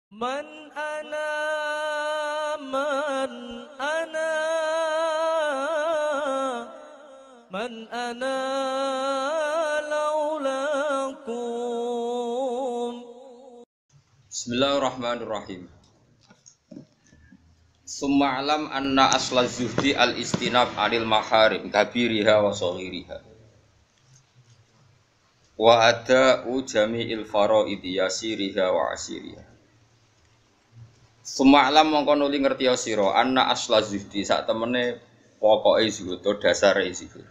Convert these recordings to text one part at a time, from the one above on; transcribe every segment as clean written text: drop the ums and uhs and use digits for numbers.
Man ana man ana man ana laulakum. Bismillahirrahmanirrahim. Summa alam anna asla zuhdi al-istinab anil maharim kabiriha wa saghiriha. Wa ada'u jami'il faraidi yasiriha wa asiriha. Summa alam mongko nuli ngerti sira anna asla zuhdi sak temene pokoke zuhud to dasare zuhud.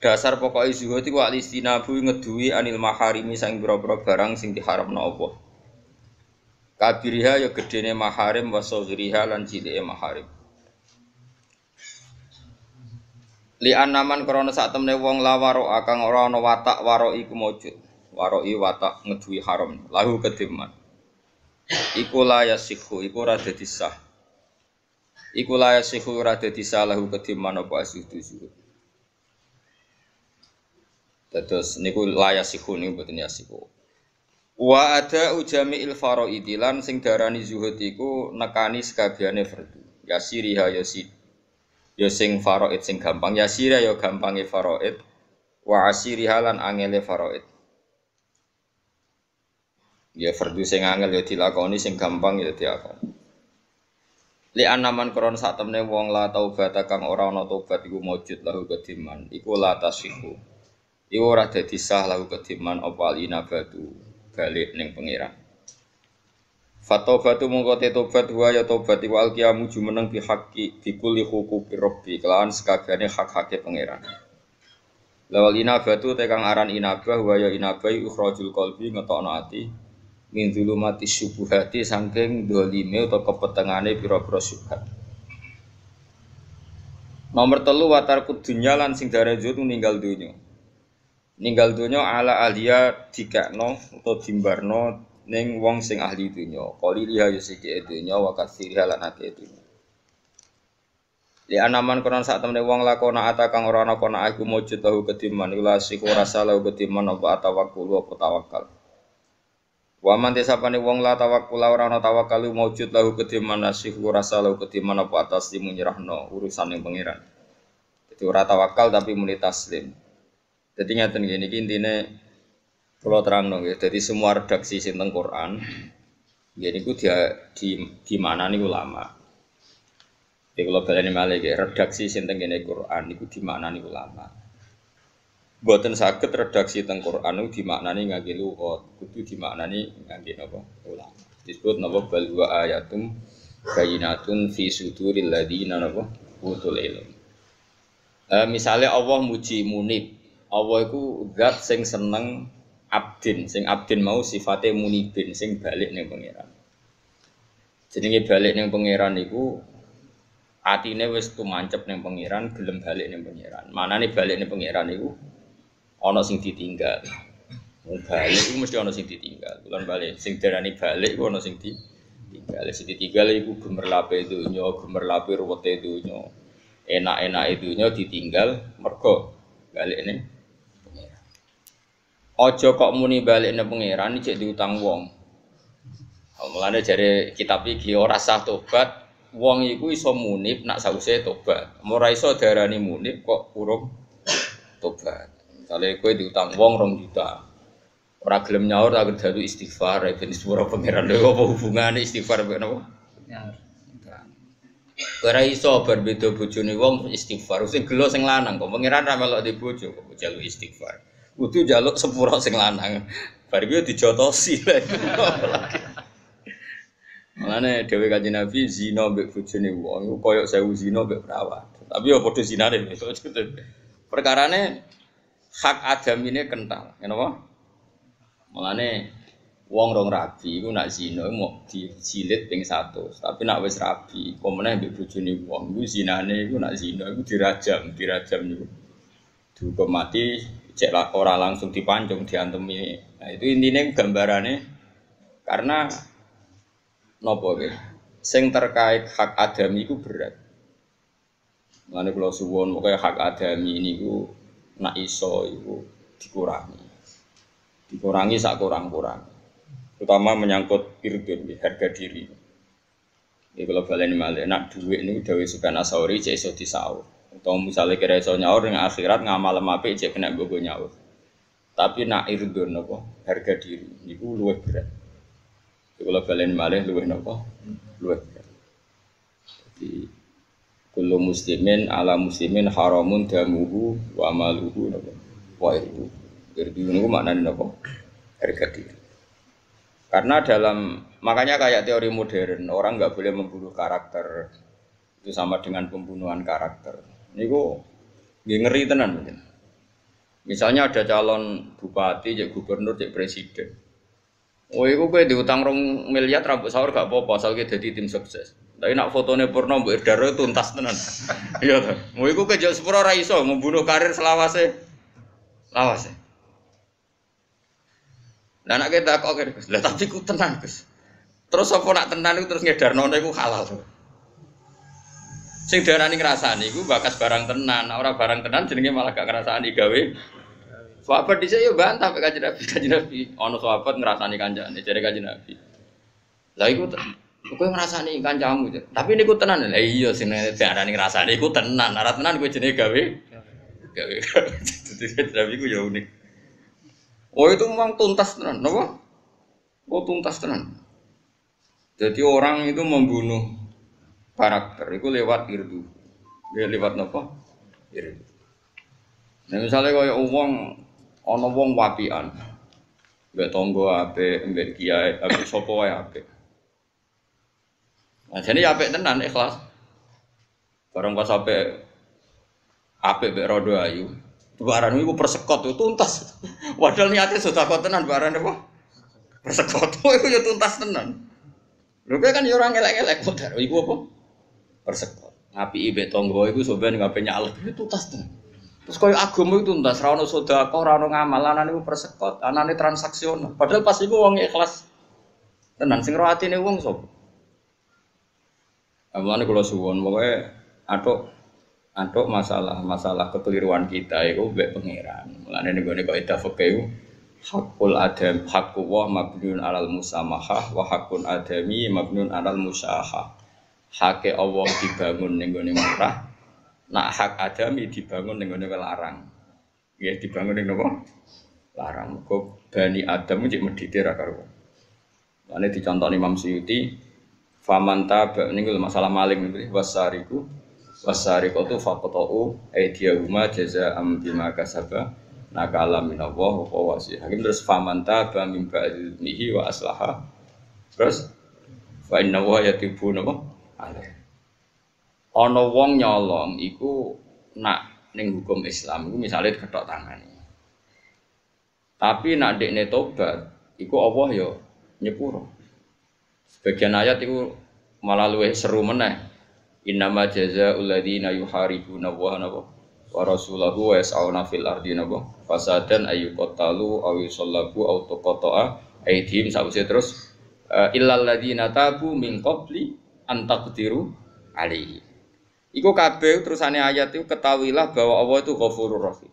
Dasar pokoke zuhud iku al-istinabu ngeduwi anil maharimi sang pira-pira barang sing diharamna Allah. Kabiriha ya gedene maharim wa saghiriha lan cilike maharim. Li anaman krana sak temene wong lawaro kang ora ana watak waro iku mujud. Waroi watak ngeduwi haram lahu kediman. Iku la yasihu iku ora dadi sah. Iku la yasihu ora dadi sah lahu kediman apa zuhud. Dados niku la yasihu niku boten yasihu. Wa ada ujami'il faraidi lan sing darani zuhud iku nekani sekabehane fardu. Yasiriha yasid. Ya sing faraid sing gampang, yasira ya gampange faraid. Wa asiriha lan angele faraid. Ya fardu sing angel ya dilakoni, sing gampang ya dilakoni. Li anaman kron sak temene wong la taubat kang ora ana tobat iku mujud lahu kediman. Iku la tasihu. Iku ora dadi sah lahu kediman apa alinabatu. Balik ning pangeran. Fatobatu mongko te tobat wa ya tobat iku alqiyamu jumeneng bi haqqi bi kulli huquqi rabbi kelawan sekabehane hak-hake pangeran. Lawal inabatu te kang aran inabah wa ya inabah ikhrajul qalbi ngetokno ati min zulumati syubhati saking dolime utawa kepetengane pira-pira syubhat. Nomor 3 watar kudunya lan sing darajat ninggal donya. Ninggal donya ala ahliya dikakno utawa dimbarno ning wong sing ahli donya. Qali liha yusiki donya wa kasiriha lan ake donya. Li anaman kono sak temene wong lakona ata kang ora ana kono aku mujud tahu kediman ila siku rasa lahu kediman apa tawakkul apa tawakal. Wa man desapane wong la tawakkul ora ana tawakal mujud lahu kediman nasihu rasa lahu kediman apa atas dimunyerahno urusan ning pangeran. Dadi ora tawakal tapi muni taslim. Jadi ngaten gini, intine kula terangno nggih. Dadi semua redaksi sing teng Quran nggih niku dia di mana niku ulama. Iki kula baleni malih nggih, redaksi sing teng kene Quran niku di mana niku ulama. Mboten saged redaksi teng Quran niku dimaknani ngangge lughat, kudu dimaknani ngangge napa? Ulama. Disebut napa bal wa ayatum bayyinatun fi suduril ladina napa? Utul ilm. Misalnya Allah muji munib. Allah iku zat sing seneng abdin, sing abdin mau sifate munibin sing balik ning pangeran. Jenenge balik ning pangeran iku atine wis tumancep ning pangeran, gelem balik ning pangeran. Manane balik ning pangeran iku ana sing ditinggal. Wong balik iku mesti ana sing ditinggal. Bulan balik sing darani balik iku ana sing ditinggal. Sing ditinggal iku gemerlape donya, gemerlape ruwete donya. Enak-enake donya ditinggal mergo balik ning ojo kok muni balik nang pangeran iki diutang wong. Mulane jare kitab iki ora sah tobat, wong iku iso munib nak sause tobat. Ora iso darani munib kok urung tobat. Misale kowe diutang wong 2 juta. Ora gelem nyaur tak dalu istighfar ben sepuro pangeran lho apa hubungane istighfar mek napa? Nyaur. Ora iso berbeda bojone wong istighfar. Sing gelo sing lanang kok pangeran ra melok di bojo kok njaluk istighfar. Kudu njaluk sepuro sing lanang. Bar iki dijotosi lha. Mane dhewe Kanjeng Nabi zina mbek bojone wong iku koyo 1000 zina mbek perawat. Tapi ya padha zinane. Perkarane hak adamine kental, kenapa? Mulane wong rong rabi iku nak zina mau dijilid ping 100. Tapi nak wis rabi, apa meneh mbek bojone wong iku zinane iku nak zina iku dirajam niku. Dihukum mati, cek ora langsung dipancung diantemi. Nah, itu intine gambarane karena napa nggih? Sing terkait hak adami iku berat. Mulane kula suwun pokoke hak adami niku nak iso iku dikurangi. Dikurangi sak kurang-kurang. terutama menyangkut irdun, harga diri. Ini kalau baleni malih, nak duit ini Dawe Sufyan Ats-Tsauri cek iso disaur. Atau misalnya kira iso nyaur yang akhirat ngamal apik cek kena gogo nyaur. Tapi nak irdun apa? Harga diri niku luwih berat. Ini kalau baleni malih luwih napa? Luwih berat. Jadi kullu muslimin ala muslimin haramun damuhu wa amaluhu napa? Wa irdu. Irdu niku maknane napa? Harga diri. Karena makanya kayak teori modern orang nggak boleh membunuh karakter itu sama dengan pembunuhan karakter. Ini kok ngeri tenan. Misalnya ada calon bupati, cek gubernur, cek presiden. Oh, itu gue diutang 2 miliar rambut sahur gak apa-apa asal kita jadi tim sukses. Tapi nak fotonya Purno Mbak Erdaro tuntas tenan. Iya tuh. Mau itu kejauh sepuro raiso membunuh karir selawase. Lawase. Lah nek kita kok Gus. Lah tapi ku tenan Gus. Terus apa nak tenan iku terus ngedarno iku halal. Sing darani ngrasani iku bakas barang tenan, ora barang tenan jenenge malah gak ngrasani gawe. Sahabat dhisik yo bantah pek Kanjeng Nabi. Ana sahabat ngrasani kancane jare Kanjeng Nabi. Lah iku kowe ngrasani kancamu. Tapi niku tenan. Lah iya sing darani ngrasani iku tenan. Ora tenan kowe jenenge gawe. Gawe. Tapi iku yo unik. Oh itu memang tuntas tenan, apa? Oh tuntas tenan. Jadi orang itu membunuh karakter, itu lewat irdu. Dia lewat apa? Irdu. Nah misalnya kaya ana wong wapian, mbek tangga apik, mbek kiai, apik sapa wae apik. Nah jane apik tenan ikhlas. Barang pas apik mbek rodo ayu. Barang itu persekot itu tuntas. Padahal niatnya sudah kau tenan barang apa? Persekot itu ya tuntas tenan. Lho kan ya orang elek-elek modar iku apa? Persekot. Ngapi ibe tonggo iku sampean ngape nyalek itu tuntas tenan. Terus koyo agama itu tuntas, ra ono sedekah, ra ono ngamal, anane iku persekot, anane transaksional. Padahal pas iku wong ikhlas tenan sing ro atine wong sapa? Amane kula suwun pokoke Antuk masalah kekeliruan kita itu mbek pangeran. Mulane ning gone kaidah fikih hakul adam hakku wa mabniun alal musamahah wa hakun adami mabniun alal musahah. Hake Allah dibangun ning gone murah, nak hak adami dibangun ning gone larang. Nggih dibangun ning napa? Larang. Kok Bani Adam cek medhite ra karo. Mulane dicontoni Imam Suyuti famanta niku masalah maling niku wasariku wasariqatu faqatu aydiyahuma jazaa'an bima kasaba nakala minallah wa wasi. Hakim terus famanta ba min ba'dhihi wa aslaha. Terus fa inna wa yatibu napa? Ale. Ana wong nyolong iku nak ning hukum Islam iku misale diketok tangane. Tapi nak dekne tobat iku Allah ya nyepuro. Sebagian ayat iku malah luwih seru meneh. Innama jazaa'ul ladzina yuharibuna wa rasulahu wa yas'auna fil ardi fasadan ayyuqatalu aw yusallabu aw tuqata'a aydihim sawise terus illal ladzina tabu min qabli an taqdiru alaihi. Iku kabeh terusane ayat itu ketahuilah bahwa Allah itu Ghafurur Rahim.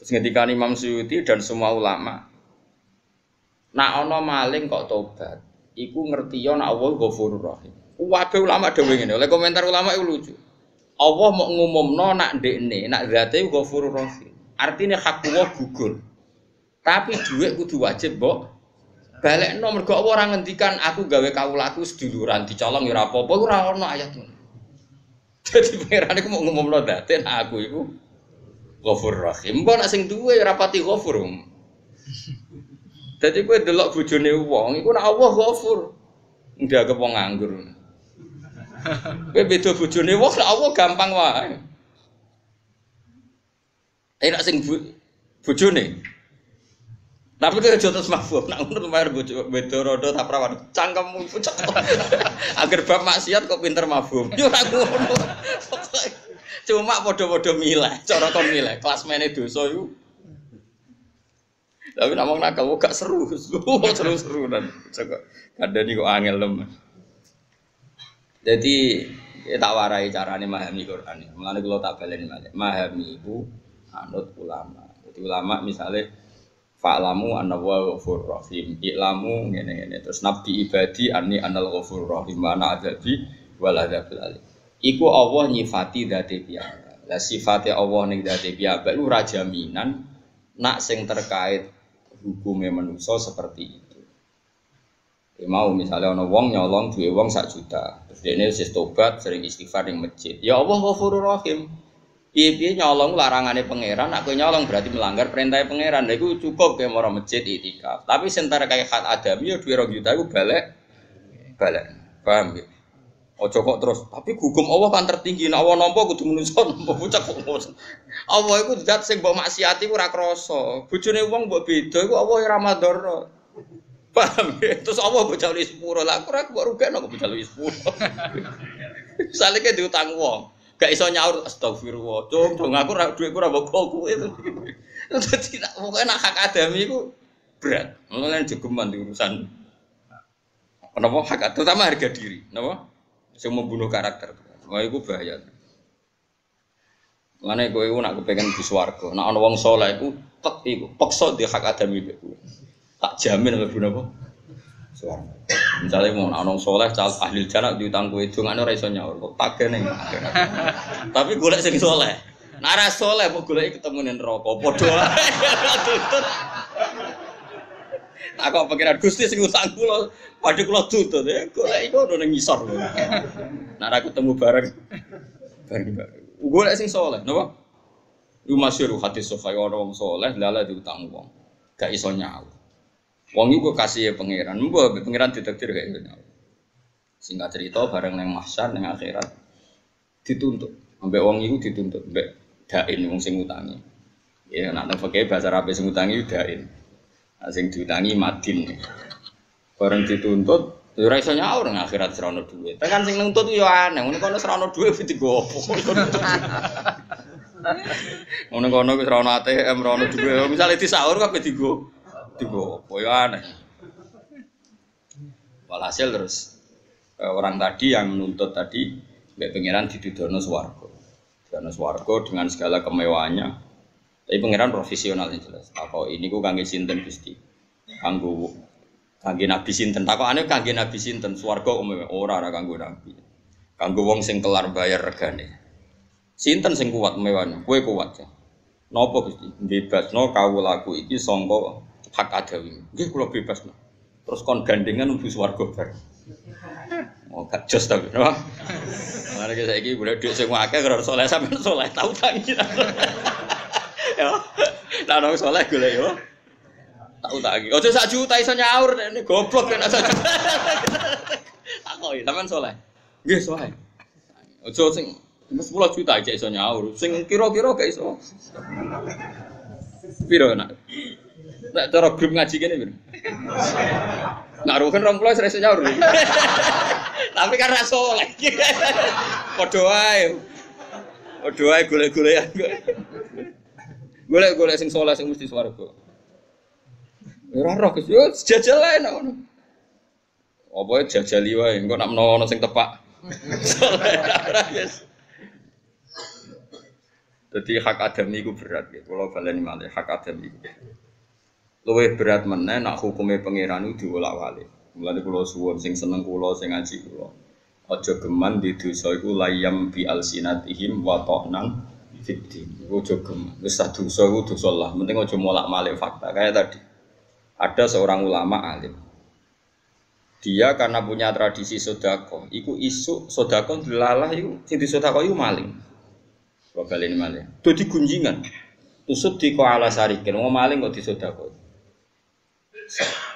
Terus ngendikan Imam Suyuti dan semua ulama, nak ana maling kok tobat, iku ngerti ya nak Allah Ghafurur Rahim. Waduh ulama dhewe ngene. Oleh komentar ulama itu lucu. Allah mau ngumumno nak ndekne, nak zate Ghafurur Rahim. Artine hak Allah gugur. Tapi dhuwit kudu wajib mbok balekno mergo Allah ora ngendikan aku gawe kawulaku seduluran dicolong ya ora apa-apa iku ora ono ayat ngono. Dadi pangeran iku mau ngumumno zate nak aku iku Ghafurur Rahim. Mbok nak sing duwe ora pati ghafur. Dadi kowe delok bojone wong iku nak Allah Ghafur. Ndak wong nganggur. Kowe beda bojone wong nek Allah gampang wae. Enak sing bojone. Tapi kowe aja terus mabuk, nek ngono lumayan bojo beda rodo ta prawan. Cangkemmu pucet. Agar bab maksiat kok pinter mabuk. Yo ora ngono. Cuma padha-padha milih, cara kon milih, klasmene dosa iku. Tapi nek wong nakal gak seru, seru-seru dan kadang kok angel lem. Jadi tak warai carane memahami Quran. Mulane kula tak baleni malih. Memahami iku anut ulama. Jadi ulama misalnya Fa'lamu anna wa ghafurur rahim. I'lamu ngene-ngene terus nabi ibadi anni anal ghafurur rahim ana adabi wal adzabil alim. Iku Allah nyifati dzate piyambak. Lah sifate Allah ning dzate piyambak iku ra jaminan nak sing terkait hukume manusa seperti itu. Ya mau misalnya ana wong nyolong duwe wong 1 juta. Terus dene wis tobat sering istighfar ning masjid. Ya Allah ghafurur rahim. Piye-piye nyolong larangane pangeran, aku nyolong berarti melanggar perintah pangeran. Lha iku cukup ke mara masjid itikaf. Tapi sentara kaya hak adami ya 2 juta iku balik. Paham ya? Ojo kok terus, tapi hukum Allah kan tertinggi. Nek Allah nampa kudu menungso nampa bocah kok. Allah iku zat sing mbok maksiati ora krasa. Bojone wong mbok beda iku Allah ora madhara. Paham ya? Terus Allah bocah lu 10. Lah aku ora mbok rugekno kok bocah lu 10. Salike diutang wong. Gak iso nyaur astagfirullah. Cung aku ora dhuwitku ora mbok kowe. Dadi pokoke nak hak adami iku berat. Mulane jogeman di urusan. Kenapa hak terutama harga diri, napa? Sing membunuh karakter. Wah iku bahaya. Mane kowe iku nak kepengin di swarga, nak ana wong saleh iku tek iku peksa di hak adami iku. Tak jamin mlebu napa? Swarga. Misalnya mau nong soleh, cal ahli jannah diutang kue dongane ora iso nyaur, kok tage ning. Tapi golek sing soleh. Nek ora soleh kok goleki ketemu ning neraka, padha ae. Tak kok pikiran Gusti sing utang kula, padha kula tutut ya, golek iku ono ning ngisor. Nek ora ketemu bareng. Golek sing soleh, napa? Iku masyhur hadis sahih ana wong soleh lala diutang wong. Gak iso nyaur. Wong iku kasih pangeran, mbok pangeran ditakdir kayak ngono. Singkat cerita bareng nang mahsyar nang akhirat dituntut. Ambek wong iku dituntut mbek dain wong sing utangi. Ya nek nang fikih bahasa Arab sing utangi dain. Sing diutangi madin. Bareng dituntut ora iso nyaur nang akhirat ora ono dhuwit. Tekan sing nuntut yo aneh, ngono kono ora ono dhuwit digo opo. Ngono kono wis ora ono ATM, ora ono dhuwit. Misale disaur kabeh digo apa ya aneh. Walhasil terus orang tadi yang menuntut tadi mbek pangeran didudono swarga. Didudono swarga dengan segala kemewahannya. Tapi pangeran profesional yang jelas. Takok ini ku kangge sinten Gusti? Kangge nabi sinten? Takokane kangge nabi sinten? Swarga ora kanggo nabi. Kanggo wong sing kelar bayar regane. Sinten sing kuat mewahane? Kowe kuat ya. Napa Gusti? Bebasno kawulaku iki sangka hak adawi. Nggih kula bebas. Terus kon gandengan mlebu swarga bareng. Oh gak jos ta, no. Mare iki saiki golek dhuwit sing akeh karo saleh sampeyan saleh tau tangi. Ya. Lah nang saleh golek yo. Tau tangi. Aja sak juta iso nyaur nek goblok nek sak juta. Takoki sampeyan saleh. Nggih saleh. Aja sing 10 juta aja iso nyaur. Sing kira-kira gak iso. Piro nak? Nek cara grup ngaji kene piro? Nak rugen 20 wis iso nyaur. Tapi kan ra saleh. Padha wae. Padha wae golek-golekan. Golek-golek sing saleh sing mesti swarga. Ora roh Gus, yo jajal ae nek ngono. Apa jajali wae, engko nak menawa ana sing tepak. Saleh ora wis. Dadi hak adami iku berat ya. Kula baleni malih hak adami iku. Luwih berat meneh nak hukume pangeran iku diwolak-walik. Mulane kula suwun sing seneng kula sing ngaji kula. Aja geman di dosa iku layam bi alsinatihim wa ta'nan fiddin. Aja geman. Wis dosa iku dosa lah, penting aja molak-malik fakta. Kayak tadi. Ada seorang ulama alim. Dia karena punya tradisi sedekah, iku isu sedekah dilalah iku sing disedekah iku maling. Bakal ini maling. Dadi gunjingan. Tusuk di ala sarikin, wong maling kok disedekah.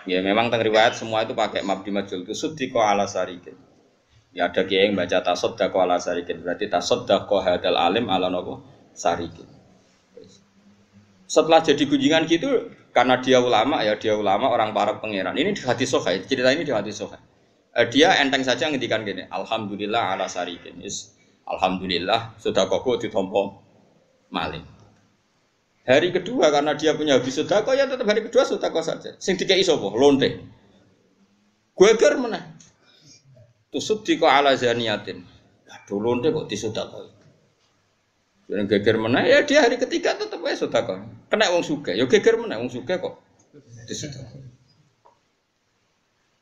Ya memang teng riwayat semua itu pakai mabdi majul. Tusuk di ala sarikin. Ya ada kiai yang baca tasaddaq ala sarikin, berarti tasaddaq hadal alim ala nopo sarikin. Setelah jadi gunjingan gitu, karena dia ulama ya dia ulama orang para pangeran. Ini di hadis sahih, cerita ini di hadis sahih. Dia enteng saja ngendikan gini, alhamdulillah ala sarikin. Yes, alhamdulillah sudah koko ditompo maling. Hari kedua karena dia punya habis sedekah ya tetap hari kedua sedekah saja. Sing dikei sapa? Lonte. Geger meneh. Tusuk diko ala zaniyatin. Aduh lonte kok disedekah. Yang geger meneh ya dia hari ketiga tetap wae sedekah. Kena wong sugih, ya geger meneh wong sugih kok Di situ.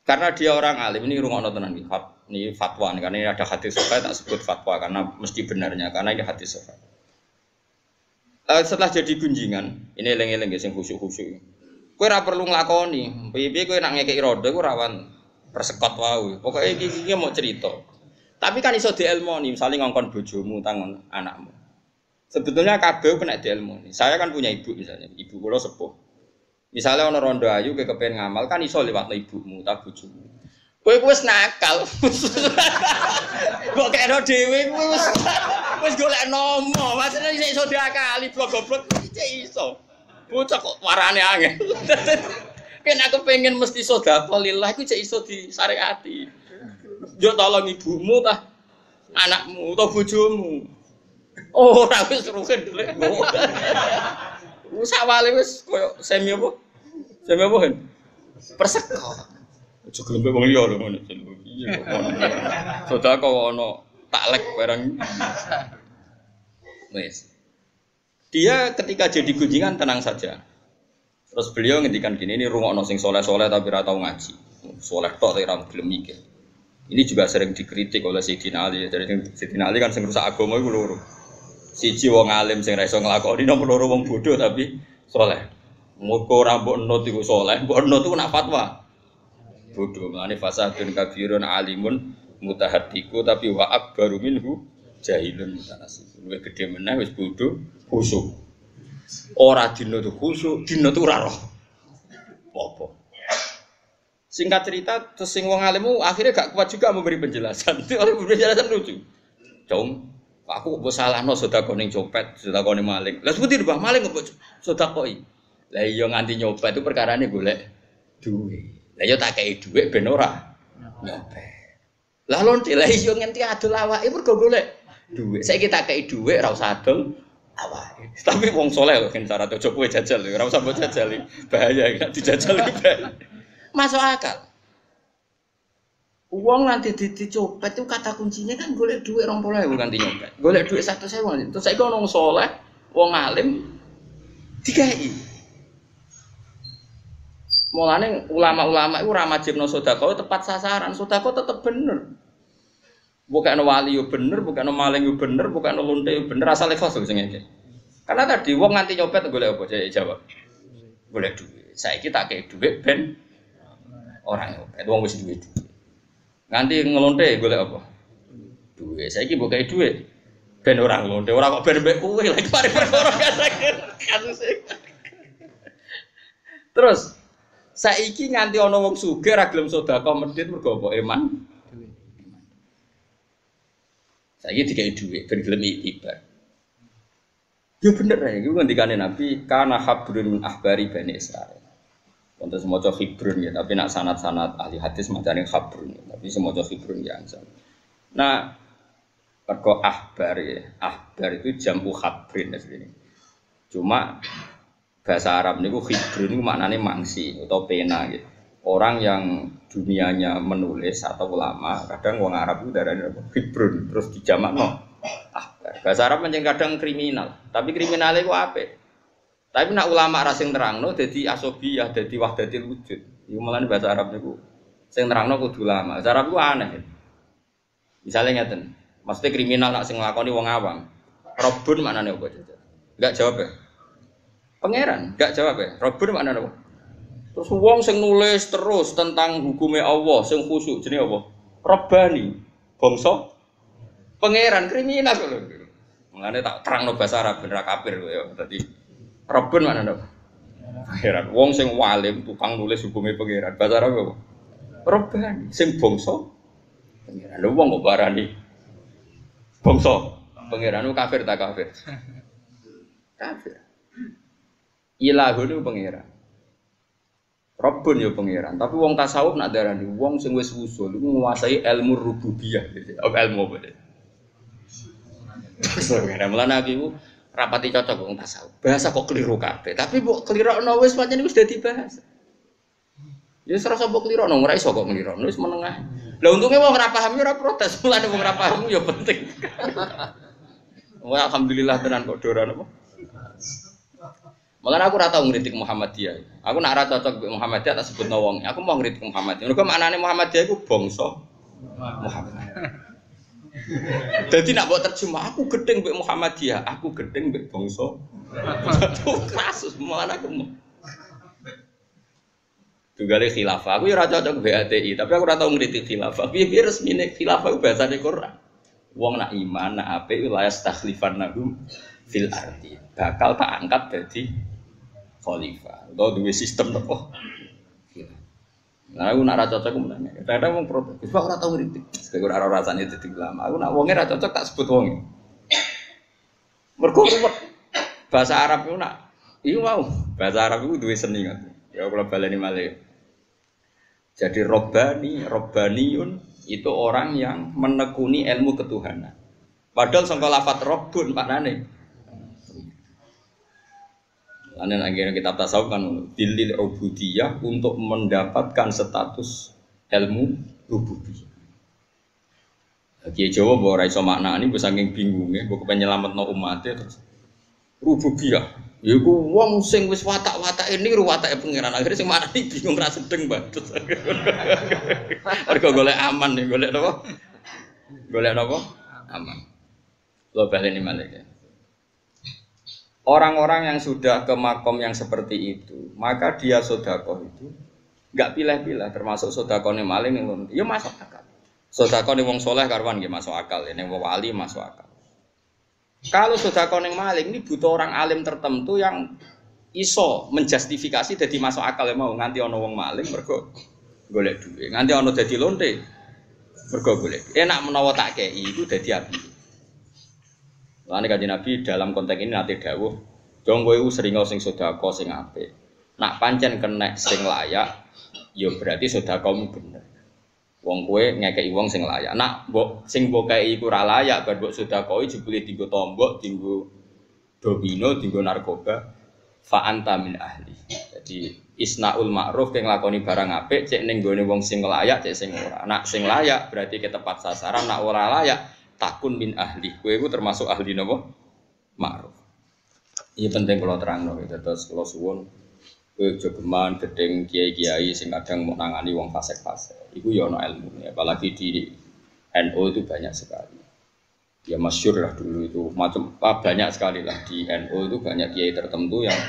Karena dia orang alim, ini rungokno tenan ini fatwa nih, karena ini ada hadis sahih tak sebut fatwa karena mesti benarnya karena ini hadis sahih. Setelah jadi gunjingan, ini eling-eling sing khusyuk-khusyuk. Kowe ora perlu nglakoni, piye-piye kowe nak ngekeki rodo iku rawan persekot wae. Pokoke iki mau cerita. Tapi kan iso dielmoni, misalnya ngongkon bojomu tangon anakmu. Sebetulnya kabeh kena dielmoni. Saya kan punya ibu misalnya, ibu kula sepuh. Misalnya ana rondo ayu kowe kepen ngamal kan iso liwatno ibumu ta bojomu. Kowe wis nakal. Kok kena dhewe kowe wis golek nomo, maksudnya iso diakali blok-blok iki iso. Bocah kok warane angel. Ken aku pengen mesti sedekah lillah iku cek iso disyariati. Yo tolong ibumu ta anakmu utawa bojomu. Oh, ora wis rugen dulek. Wis awale wis koyo semi apa? Semi apa kan? Perseko. Aja gelembe wong liya lho ngono. Iya kok. Sedekah kok ono taklek barang. Wis. Dia ketika jadi gunjingan tenang saja. Terus beliau ngendikan gini, ini rungokno sing soleh-soleh tapi ora tau ngaji. Soleh tok tapi ora gelem mikir. Ini juga sering dikritik oleh Sayyidina Ali. Jadi Sayyidina Ali kan sing rusak agama iku loro. Siji wong alim sing ra iso nglakoni, nomor loro wong bodoh tapi soleh. Muga ora mbok nut iku soleh, mbok nut iku nak fatwa. Bodoh, mane fasadun kabirun alimun mutahaddiku tapi wa akbaru minhu jahilun mutanasib. Luwih gedhe meneh wis bodoh, khusyuk. Ora dina tu khusyuk, dina tu ora roh. Apa? Singkat cerita, terus sing wong alimmu akhirnya gak kuat juga memberi penjelasan. Oleh penjelasan lucu. Cung, aku kok salahno sedekah ning copet, sedekah ning maling. Lah seperti Mbah maling kok sedekah. Lah iya nganti nyopet itu perkarane golek duit. Lah iya tak kei duit ben ora nyopet. Lah lonte lah iya nganti adol awake mergo golek duit. Saiki tak kei duit ora usah adol awake. Tapi wong saleh lho kan syarat aja kowe jajal ora usah mbok jajal. Bahaya nek dijajal bahaya. Masuk akal. Uang nanti dicopet itu kata kuncinya kan golek duit 20.000 ganti nyopet. Golek duit 100.000. Terus saiki ono wong saleh, wong alim dikai. Mulane ulama-ulama itu ora majibno sedekah tepat sasaran. Sedekah tetep bener. Bukan wali yo bener, bukan maling yo bener, bukan lonte yo bener, asal ikhlas sing ngene. Karena tadi wong nganti nyopet golek apa? Saya jawab. Golek duit. Saiki tak kei duit ben orang nyopet, wong wis duwe duit. Nganti ngelonte golek apa? Duit. Saiki mbok kei duit ben orang ngelonte, ora kok ben mbek kowe lagi mari perkara kasus. Terus saiki nganti ana wong sugih ra gelem sedekah medhit mergo apa? Iman. Saiki dikai duit ben gelem ibadah. Yo bener ya, iku ngendikane Nabi kana habrun min ahbari Bani Israil. Untuk semoga khibrun ya, tapi nak sanad-sanad ahli hadis macam khibrun ya, tapi semoga khibrun ya ansal. Nah, perko ahbar ya, ahbar itu jamu khabrin asline. Cuma bahasa Arab niku khibrun itu maknanya mangsi atau pena gitu. Orang yang dunianya menulis atau ulama, kadang wong Arab itu darane khibrun terus dijamakno ahbar. Bahasa Arab pancen kadang kriminal, tapi kriminale ku apik. Tapi nak ulama ra sing terangno dadi asobiyah, dadi wahdatil wujud. Iku malah bahasa Arab niku sing terangno kudu ulama. Bahasa Arab ku aneh. Misale ngeten, mesti kriminal nak sing nglakoni wong awam. Robun maknane apa? Enggak jawab ya. Pangeran, enggak jawab ya. Robun maknane apa? Terus wong sing nulis terus tentang hukume Allah, sing khusyuk jenenge apa? Rabbani. Bangsa pangeran kriminal lho. Mulane tak terangno bahasa Arab ben ra kafir ya. Dadi Rabbun mana dok? Pangeran. Wong sing walim tukang nulis hukumnya pangeran. Bahasa Arab apa? Rabban. Sing bangsa pangeran. Lho wong kok barani bangsa pangeran ku kafir tak kafir? Kafir. Ilahun itu pangeran. Rabbun ya pangeran. Tapi wong tasawuf nak darani wong sing wis usul iku nguasai ilmu rububiyah. Ilmu apa deh? Pangeran. Mulane aku rapati cocok wong tasawuf. Bahasa kok keliru kabeh. Tapi mbok kelirokno wis pancen wis dadi bahasa. Ya ora usah mbok kelirokno, ora iso kok nglirokno wis menengah. Lah untunge wong ora paham ya ora protes. Mulane wong ora paham ya penting. Wah alhamdulillah tenan kok doran apa. Malah aku ora tau ngritik Muhammadiyah. Aku nak ora cocok mbek Muhammadiyah tak sebutno wong. Aku mau ngritik Muhammadiyah. Mergo maknane Muhammadiyah iku bangsa Muhammad. Jadi nak buat terjemah, aku gedeng mbek Muhammadiyah, aku gedeng mbek bangsa. Itu kasus malah aku mau. Tugale khilafah. Aku ya ora cocok BATI, tapi aku ora tau ngritik khilafah. Piye resmine khilafah ku bahasane Quran. Wong nak iman, nak apik la yastakhlifannahum fil ardi. Bakal tak angkat dadi khalifah. Atau duwe sistem apa? Nah, aku nak ra cocok menane. Kadang wong protes. Wis ora tau ngritik. Sebab ora rasane dadi ulama. Aku nak wonge ra cocok tak sebut wonge. Mergo ruwet. Bahasa Arab iku nak iku mau. Bahasa Arab iku duwe seni kan. Ya kula baleni malih. Jadi Robbaniyun itu orang yang menekuni ilmu ketuhanan. Padahal sangka lafaz Rabbun maknane. Lain akhirnya kitab tasawuf kan dilil ubudiyah untuk mendapatkan status ilmu rububiyah. Kiai Jawa bahwa ora iso maknani wis saking bingunge, mbok penyelametno umatnya terus rububiyah. Ya iku wong sing wis watak-watake niru watake pangeran. Akhire sing maknani bingung ra sedeng banget. Mergo golek aman nih, golek napa? Golek napa? Aman. Lo baleni malih. Orang-orang yang sudah ke makom yang seperti itu, maka dia sedekah itu enggak pilih-pilih, termasuk sedekahne maling yang ya masuk akal. Sedekahne wong saleh karuan nggih masuk akal, nek wong wali masuk akal. Kalau sedekahne maling ini butuh orang alim tertentu yang iso menjustifikasi dadi masuk akal ya mau nganti ana wong maling mergo golek duit, nganti ana dadi lonte mergo golek. Enak menawa tak kei iku dadi api. Lan Kanjeng Nabi dalam konteks ini nate dawuh, "Jong kowe sering sing sedekah sing apik. Nak pancen kenek sing layak, ya berarti sedekahmu bener. Wong kowe ngekeki wong sing layak. Nak mbok sing mbok kei iku ora layak, bar mbok sedekahi jebule dienggo tombok, dienggo domino, dienggo narkoba, fa anta min ahli." Jadi isnaul ma'ruf kang nglakoni barang apik cek ning gone wong sing layak, cek sing ora. Nak sing layak berarti ke tepat sasaran, nak ora layak takun min ahli, kowe iku termasuk ahli napa? Ma'ruf. Iki penting kula terangno gitu. Terus kula suwun kowe aja geman gedeng kiai-kiai sing kadang mau nangani wong fasik-fasik. Iku ya ana ilmune, apalagi di NU itu banyak sekali. Ya masyhur lah dulu itu macam banyak sekali lah di NU itu banyak kiai tertentu yang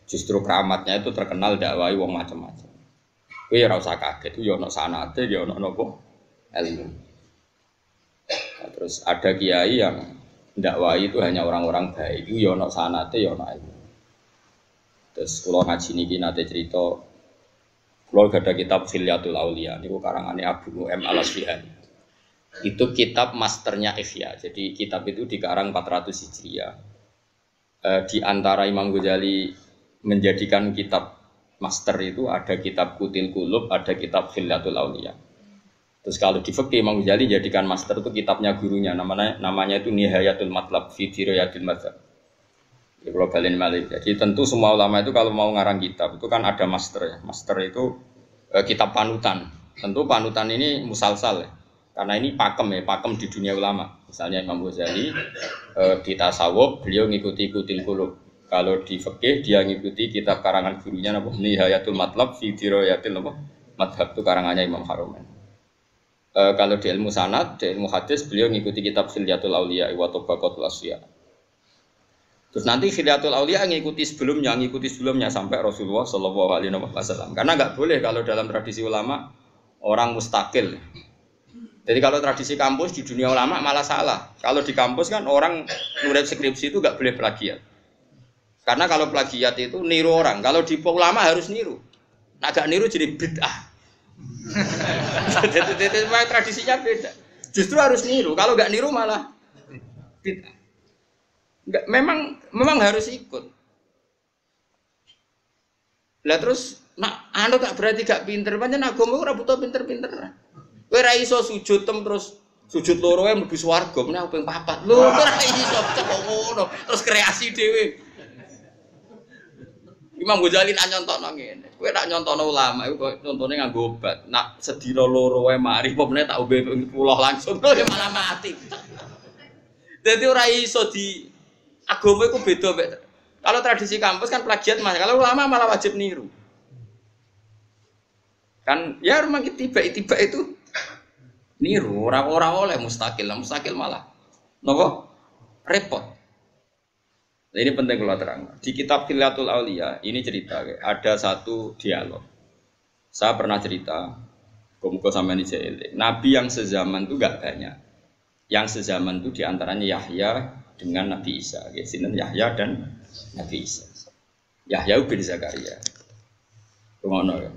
justru keramatnya itu terkenal dakwai wong macam-macam. Kowe ora usah kaget, ya ana sanate, ya ana napa? Ilmu. Nah, terus ada kiai yang dakwai itu hanya orang-orang baik, itu ya ono sanate ya ono ilmu. Terus kula ngaji niki nate cerita kula ada kitab Khilyatul Auliya niku karangane Abu Nu'aim Al-Asfihani. Itu kitab masternya Ihya. Jadi kitab itu dikarang 400 Hijriah. Di antara Imam Ghazali menjadikan kitab master itu ada kitab Kutil Qulub, ada kitab Khilyatul Auliya. Terus kalau di fikih Imam Ghazali jadikan master itu kitabnya gurunya namanya itu Nihayatul Matlab fi Dirayatil Madzhab. Ya kalau balen malih. Jadi tentu semua ulama itu kalau mau ngarang kitab itu kan ada master ya. Master itu kitab panutan. Tentu panutan ini musalsal ya. Karena ini pakem di dunia ulama. Misalnya Imam Ghazali di tasawuf beliau ngikuti Kutil Qulub. Kalau di fikih dia ngikuti kitab karangan gurunya Nihayatul Matlab fi Dirayatil Madzhab itu karangannya Imam Harumain. Kalau di ilmu sanad, di ilmu hadis beliau ngikuti kitab Khilyatul Auliya wa Tabaqatul Asfiya. Terus nanti Khilyatul Auliya ngikuti sebelumnya sampai Rasulullah Shallallahu Alaihi Wasallam. Karena nggak boleh kalau dalam tradisi ulama orang mustakil. Jadi kalau tradisi kampus di dunia ulama malah salah. Kalau di kampus kan orang nulis skripsi itu nggak boleh plagiat. Karena kalau plagiat itu niru orang. Kalau di ulama harus niru. Nah gak niru jadi bid'ah. Jadi tradisinya beda. Justru harus niru. Kalau nggak niru malah bid'ah. Nggak, memang harus ikut. Lah terus, nak anu tak berarti gak pinter. Pancen agama ora butuh pinter-pinter. Kowe ra iso sujud terus sujud loro ae mlebu swarga, meneh ping 4. Lho ora iso kok ngono. Terus kreasi dhewe. Imam Ghazali nak nyontokno ngene. Kowe nak nyontokno ulama iku contone nganggo obat. Nak sedina loro wae mari apa meneh tak ombe 10 langsung to malah mati. Dadi ora iso di agama iku beda mek Kalau tradisi kampus kan plagiat mas, kalau ulama malah wajib niru. Kan ya memang tiba itu niru orang-orang oleh mustakil malah. Nopo repot. Nah, ini penting kalau terang. Di kitab Khilyatul Auliya ini cerita ada satu dialog. Saya pernah cerita, muga sampeyan iki Nabi yang sezaman itu enggak banyak. Yang sezaman itu diantaranya Yahya dengan Nabi Isa. Sinten Yahya dan Nabi Isa. Yahya bin Zakaria. Ngono ya.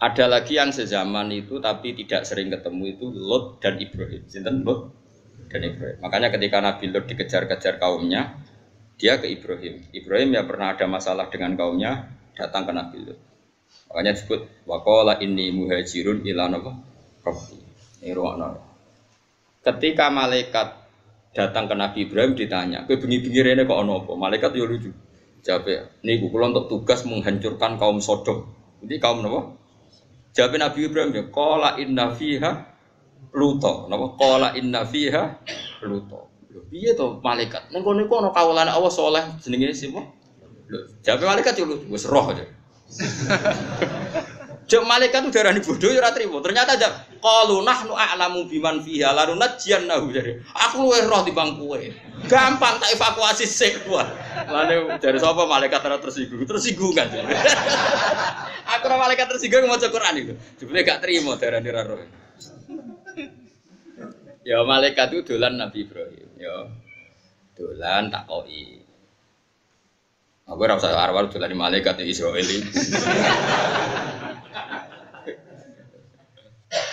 Ada lagi yang sezaman itu tapi tidak sering ketemu itu Lot dan Ibrahim. Sinten Lot dan Ibrahim. Makanya ketika Nabi Lot dikejar-kejar kaumnya, dia ke Ibrahim. Ibrahim ya pernah ada masalah dengan kaumnya, datang ke Nabi Lot. Makanya disebut waqala inni muhajirun ila rabbi. Ini rumakna. Ketika malaikat datang ke Nabi Ibrahim ditanya, "Kowe bengi-bengi rene kok ana apa?" Malaikat yo lucu. Jawab, "Niku kula untuk tugas menghancurkan kaum Sodom." Jadi kaum napa? Jawab Nabi Ibrahim ya, "Qala inna fiha luto." Napa? "Qala inna fiha luto." Lho piye to malaikat? Ning kono iku ana kawulane Allah saleh jenenge sapa? Lho, jawab malaikat yo wis roh aja. Jek malaikat itu darani bodoh ya ora trimo. Ternyata jawab, "Qalu nahnu a'lamu biman fiha la nunajjannahu." Jadi, aku luwih roh timbang kowe. Gampang tak evakuasi sik wae. Lane dari sapa malaikat ora tersinggung. Tersinggung kan. Aku ora malaikat tersinggung maca Quran itu. Jebule gak trimo darani ra roh. Ya malaikat itu dolan Nabi Ibrahim, ya. Dolan takoki. Aku ora usah arwah dolan malaikat Israil iki.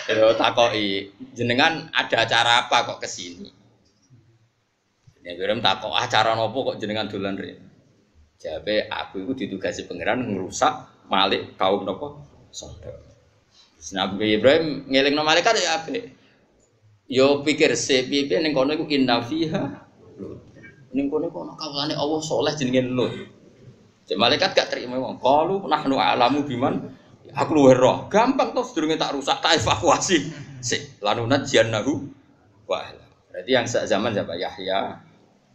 Ya takoki, jenengan ada acara apa kok kesini? Ya Ibrahim takok acara nopo kok jenengan dolan rene? Jawabe aku itu ditugasi pangeran ngerusak Malik kaum nopo? Sodom. Nabi Ibrahim ngelingno malaikat ya apik. Yo pikir piye ning kono iku inna fiha Lut. Ning kono iku ana kawulane Allah saleh jenenge Lut. Cek malaikat gak terima wong. Qalu nahnu a'lamu biman. Aku luwih roh. Gampang toh sedurunge tak rusak tak evakuasi. Sik lanunat jannahu wa. Berarti yang sak zaman siapa? Yahya,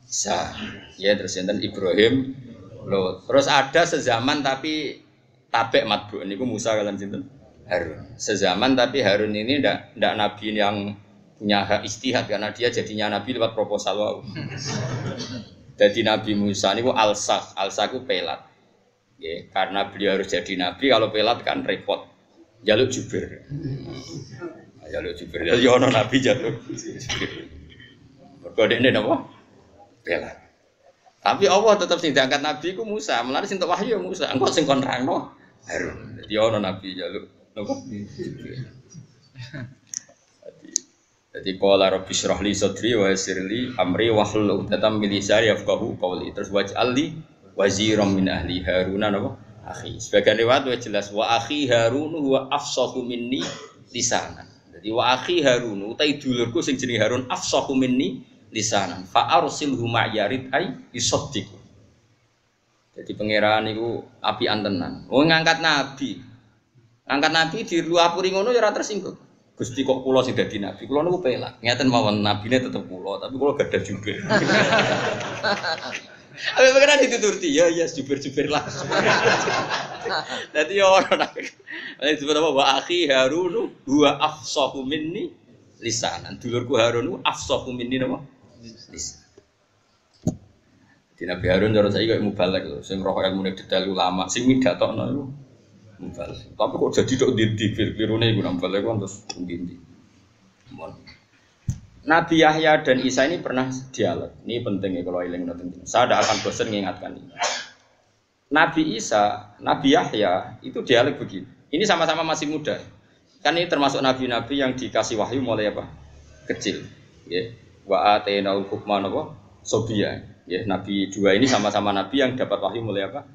Isa. Ya terus enten Ibrahim, Lut. Terus ada sezaman tapi tabek matbu niku Musa kalian sinten? Harun. Sezaman tapi Harun ini ndak nabi yang punya hak istihad karena dia jadinya nabi lewat proposal wau. Jadi Nabi Musa niku alsah ku pelat. Ya, karena beliau harus jadi nabi kalau pelat kan repot. Jaluk jubir. Jaluk jubir. Ya ono nabi jaluk jubir. Mergo dekne napa? Pelat. Tapi Allah tetap sing diangkat nabi ku Musa, mulane sing tok wahyu Musa. Engko sing kon nerangno Harun. Jadi ono nabi jaluk napa? Jubir. Jadi qala rabbi shrah li sadri wa yassir li amri wahlul 'uqdatam min lisani yafqahu qawli. Terus waj'al li waziran min ahli Harun napa? Akhi. Sebagian riwayat wa jelas wa akhi Harun huwa afsahu minni lisanan. Jadi wa akhi Harun utai dulurku sing jenenge Harun afsahu minni lisanan. Fa arsilhu ma'yarid ay yusaddiq. Jadi pangeran niku apian tenan. Oh ngangkat nabi. Angkat nabi di luapuri ngono ya ora tersinggung. Gusti kok kula sing dadi nabi, kula niku pelak. Ngeten mawon nabine tetep kula, tapi kula gadah jubir. Abi pengen dituturti, ya jubir-jubir lah. Dadi yo ora nabi. Nek disebut apa wa akhi Harun huwa afsahu minni lisanan. Dulurku Harun afsahu minni napa? Lisan. Di Nabi Harun cara saiki koyo mubalek lho, sing roh ilmune detail ulama, sing midatokno iku mubalek. Tapi kok jadi tok ndi klirune iku mubalek kan terus ndi. Nabi Yahya dan Isa ini pernah dialog. Ini penting ya kalau eling penting. Saya tidak akan bosan mengingatkan ini. Nabi Isa, Nabi Yahya itu dialog begini. Ini sama-sama masih muda. Kan ini termasuk nabi-nabi yang dikasih wahyu mulai apa? Kecil. Ya. Wa atainaul hukma napa? Sobia. Ya, nabi dua ini sama-sama nabi yang dapat wahyu mulai apa?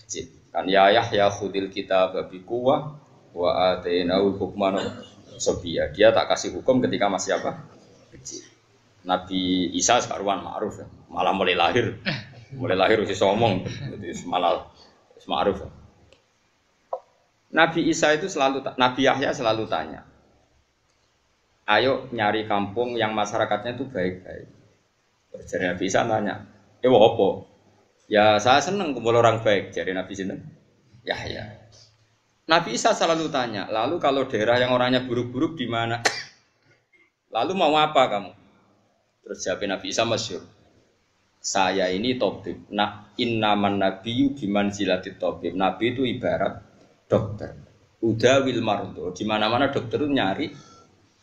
Kecil. Kan ya Yahya khudil kitab bi quwwah wa atainaul hukma sobia. Dia tak kasih hukum ketika masih apa? Kecil. Nabi Isa sekaruan ma'ruf ya. Malah mulai lahir udah ngomong, jadi malah ma'ruf. Nabi Isa itu Nabi Yahya selalu tanya, ayo nyari kampung yang masyarakatnya itu baik-baik. Jadi Nabi Isa tanya, apa? Ya saya senang kumpul orang baik jadi Nabi sinten? Yahya. Nabi Isa selalu tanya, lalu kalau daerah yang orangnya buruk-buruk di mana? Lalu mau apa kamu? Terus jawab Nabi Isa masyhur. Saya ini tabib. Nah, innaman nabiyyu bimanzilati tabib. Nabi itu ibarat dokter. Udawil mardo. Di mana-mana dokter itu nyari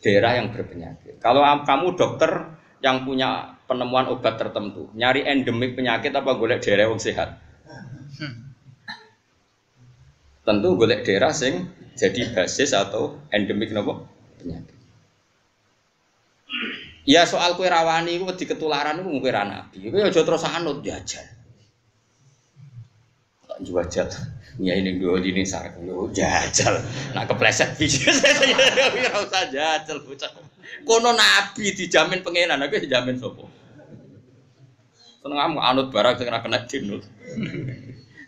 daerah yang berpenyakit. Kalau kamu dokter yang punya penemuan obat tertentu, nyari endemik penyakit apa golek daerah yang sehat? Tentu golek daerah sing jadi basis atau endemik nopo penyakit. Ya soal kue rawani itu di ketularan itu mungkin nabi. Kue aja terus anut jajal. Tak jajal. Ya ini dua ini sarang lu jajal. Nak kepleset bisnis saya ora usah jajal bocah. Kono nabi dijamin pengenan, aku dijamin sapa? Seneng kamu anut barang sing ora kena jinut.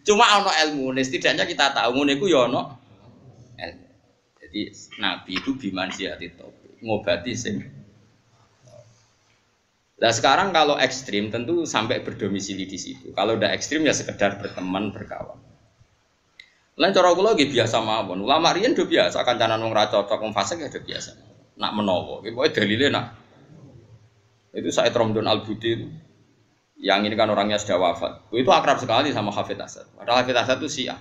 Cuma ono ilmu, setidaknya kita tahu ngono iku ya ono ilmu. Jadi nabi itu bimansiati tauhid, ngobati sing. Nah sekarang kalau ekstrim tentu sampai berdomisili di situ. Kalau udah ekstrim ya sekedar berteman berkawan. Lan cara kula nggih biasa mawon. Ulama riyen do biasa kancanan wong ra cocok wong fasik ya do biasa. Nak menawa, iki pokoke dalile nak. Itu Said Ramdan Al-Budi itu. Yang ini kan orangnya sudah wafat. Itu akrab sekali sama Hafidz Asad. Padahal Hafidz Asad itu Syiah.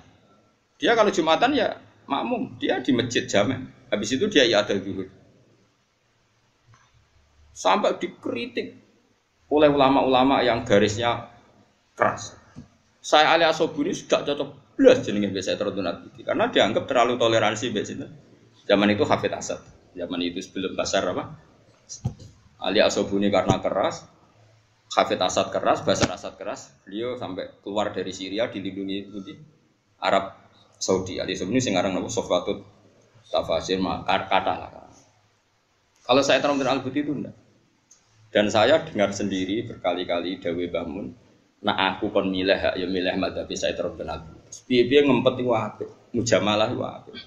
Dia kalau Jumatan ya makmum, dia di masjid jamek. Habis itu dia ada zuhur. Sampai dikritik oleh ulama-ulama yang garisnya keras. Saya Ali Asobuni sudah cocok belas jenenge biasa teruntunat itu karena dianggap terlalu toleransi biasanya. Zaman itu Hafidz Asad. Zaman itu sebelum Basar apa? Ali Asobuni karena keras. Hafidz Asad keras, Basar Asad keras, beliau sampai keluar dari Syria dilindungi di Arab Saudi. Ali Saudi sing aran napa Sofwatut Tafasir kata lah. Kalau saya Ramdan Al-Budi itu enggak. Dan saya dengar sendiri berkali-kali dawuh Mbah Mun, nah aku kon milih ya milih madzhab Said Ramdan Al-Budi. Piye-piye ngempet iku apik, mujamalah iku apik.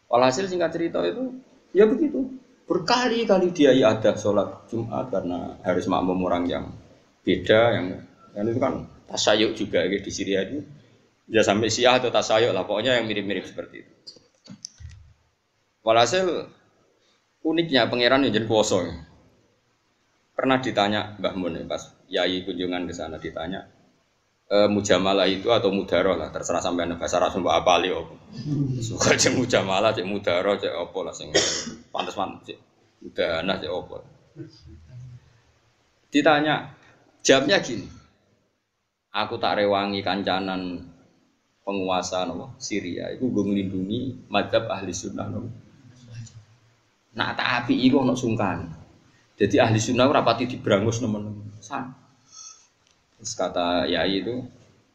Walhasil singkat cerita itu ya begitu. Berkali-kali dia ada sholat Jumat karena harus makmum orang yang beda yang itu kan tasyayuk juga di Syria itu ya sampai Syiah atau tasyayuk lah pokoknya yang mirip-mirip seperti itu. Walhasil uniknya pangeran yang jadi kuoso pernah ditanya Mbah Mun pas Yai kunjungan ke sana ditanya mujamalah itu atau mudaroh lah terserah sampean bahasa Arab mbok apali opo. Suka cek mujamalah cek mudaroh cek opo lah sing pantes-pantes cek mudahana cek opo. Ditanya jawabnya gini. Aku tak rewangi kancanan penguasa nopo Syria iku nggo nglindungi madzhab ahli sunnah nopo. Nak tak apik iku ono sungkan. Jadi ahli sunnah ora pati dibrangus nemen-nemen. Terus kata Yai itu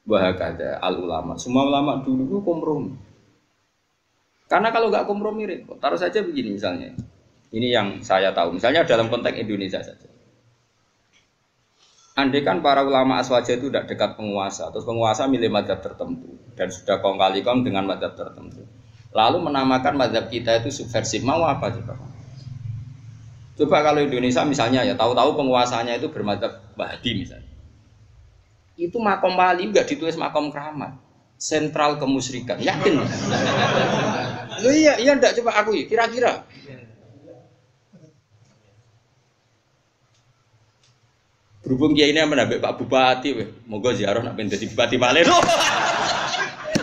bahagada al ulama. Semua ulama dulu itu kompromi. Karena kalau nggak kompromi repot. Taruh saja begini misalnya. Ini yang saya tahu. Misalnya dalam konteks Indonesia saja. Andai kan para ulama aswaja itu tidak dekat penguasa, terus penguasa milih mazhab tertentu dan sudah kong kali kong dengan mazhab tertentu. Lalu menamakan mazhab kita itu subversif. Mau apa coba? Coba kalau Indonesia misalnya ya tahu-tahu penguasanya itu bermadzhab Wahabi misalnya. Itu makom wali enggak ditulis makom keramat. Sentral kemusyrikan. Yakin? Loh iya enggak coba aku kira-kira. Berhubung kiai ini menambah Pak Bupati monggo ziarah nak ben dadi bupati malih.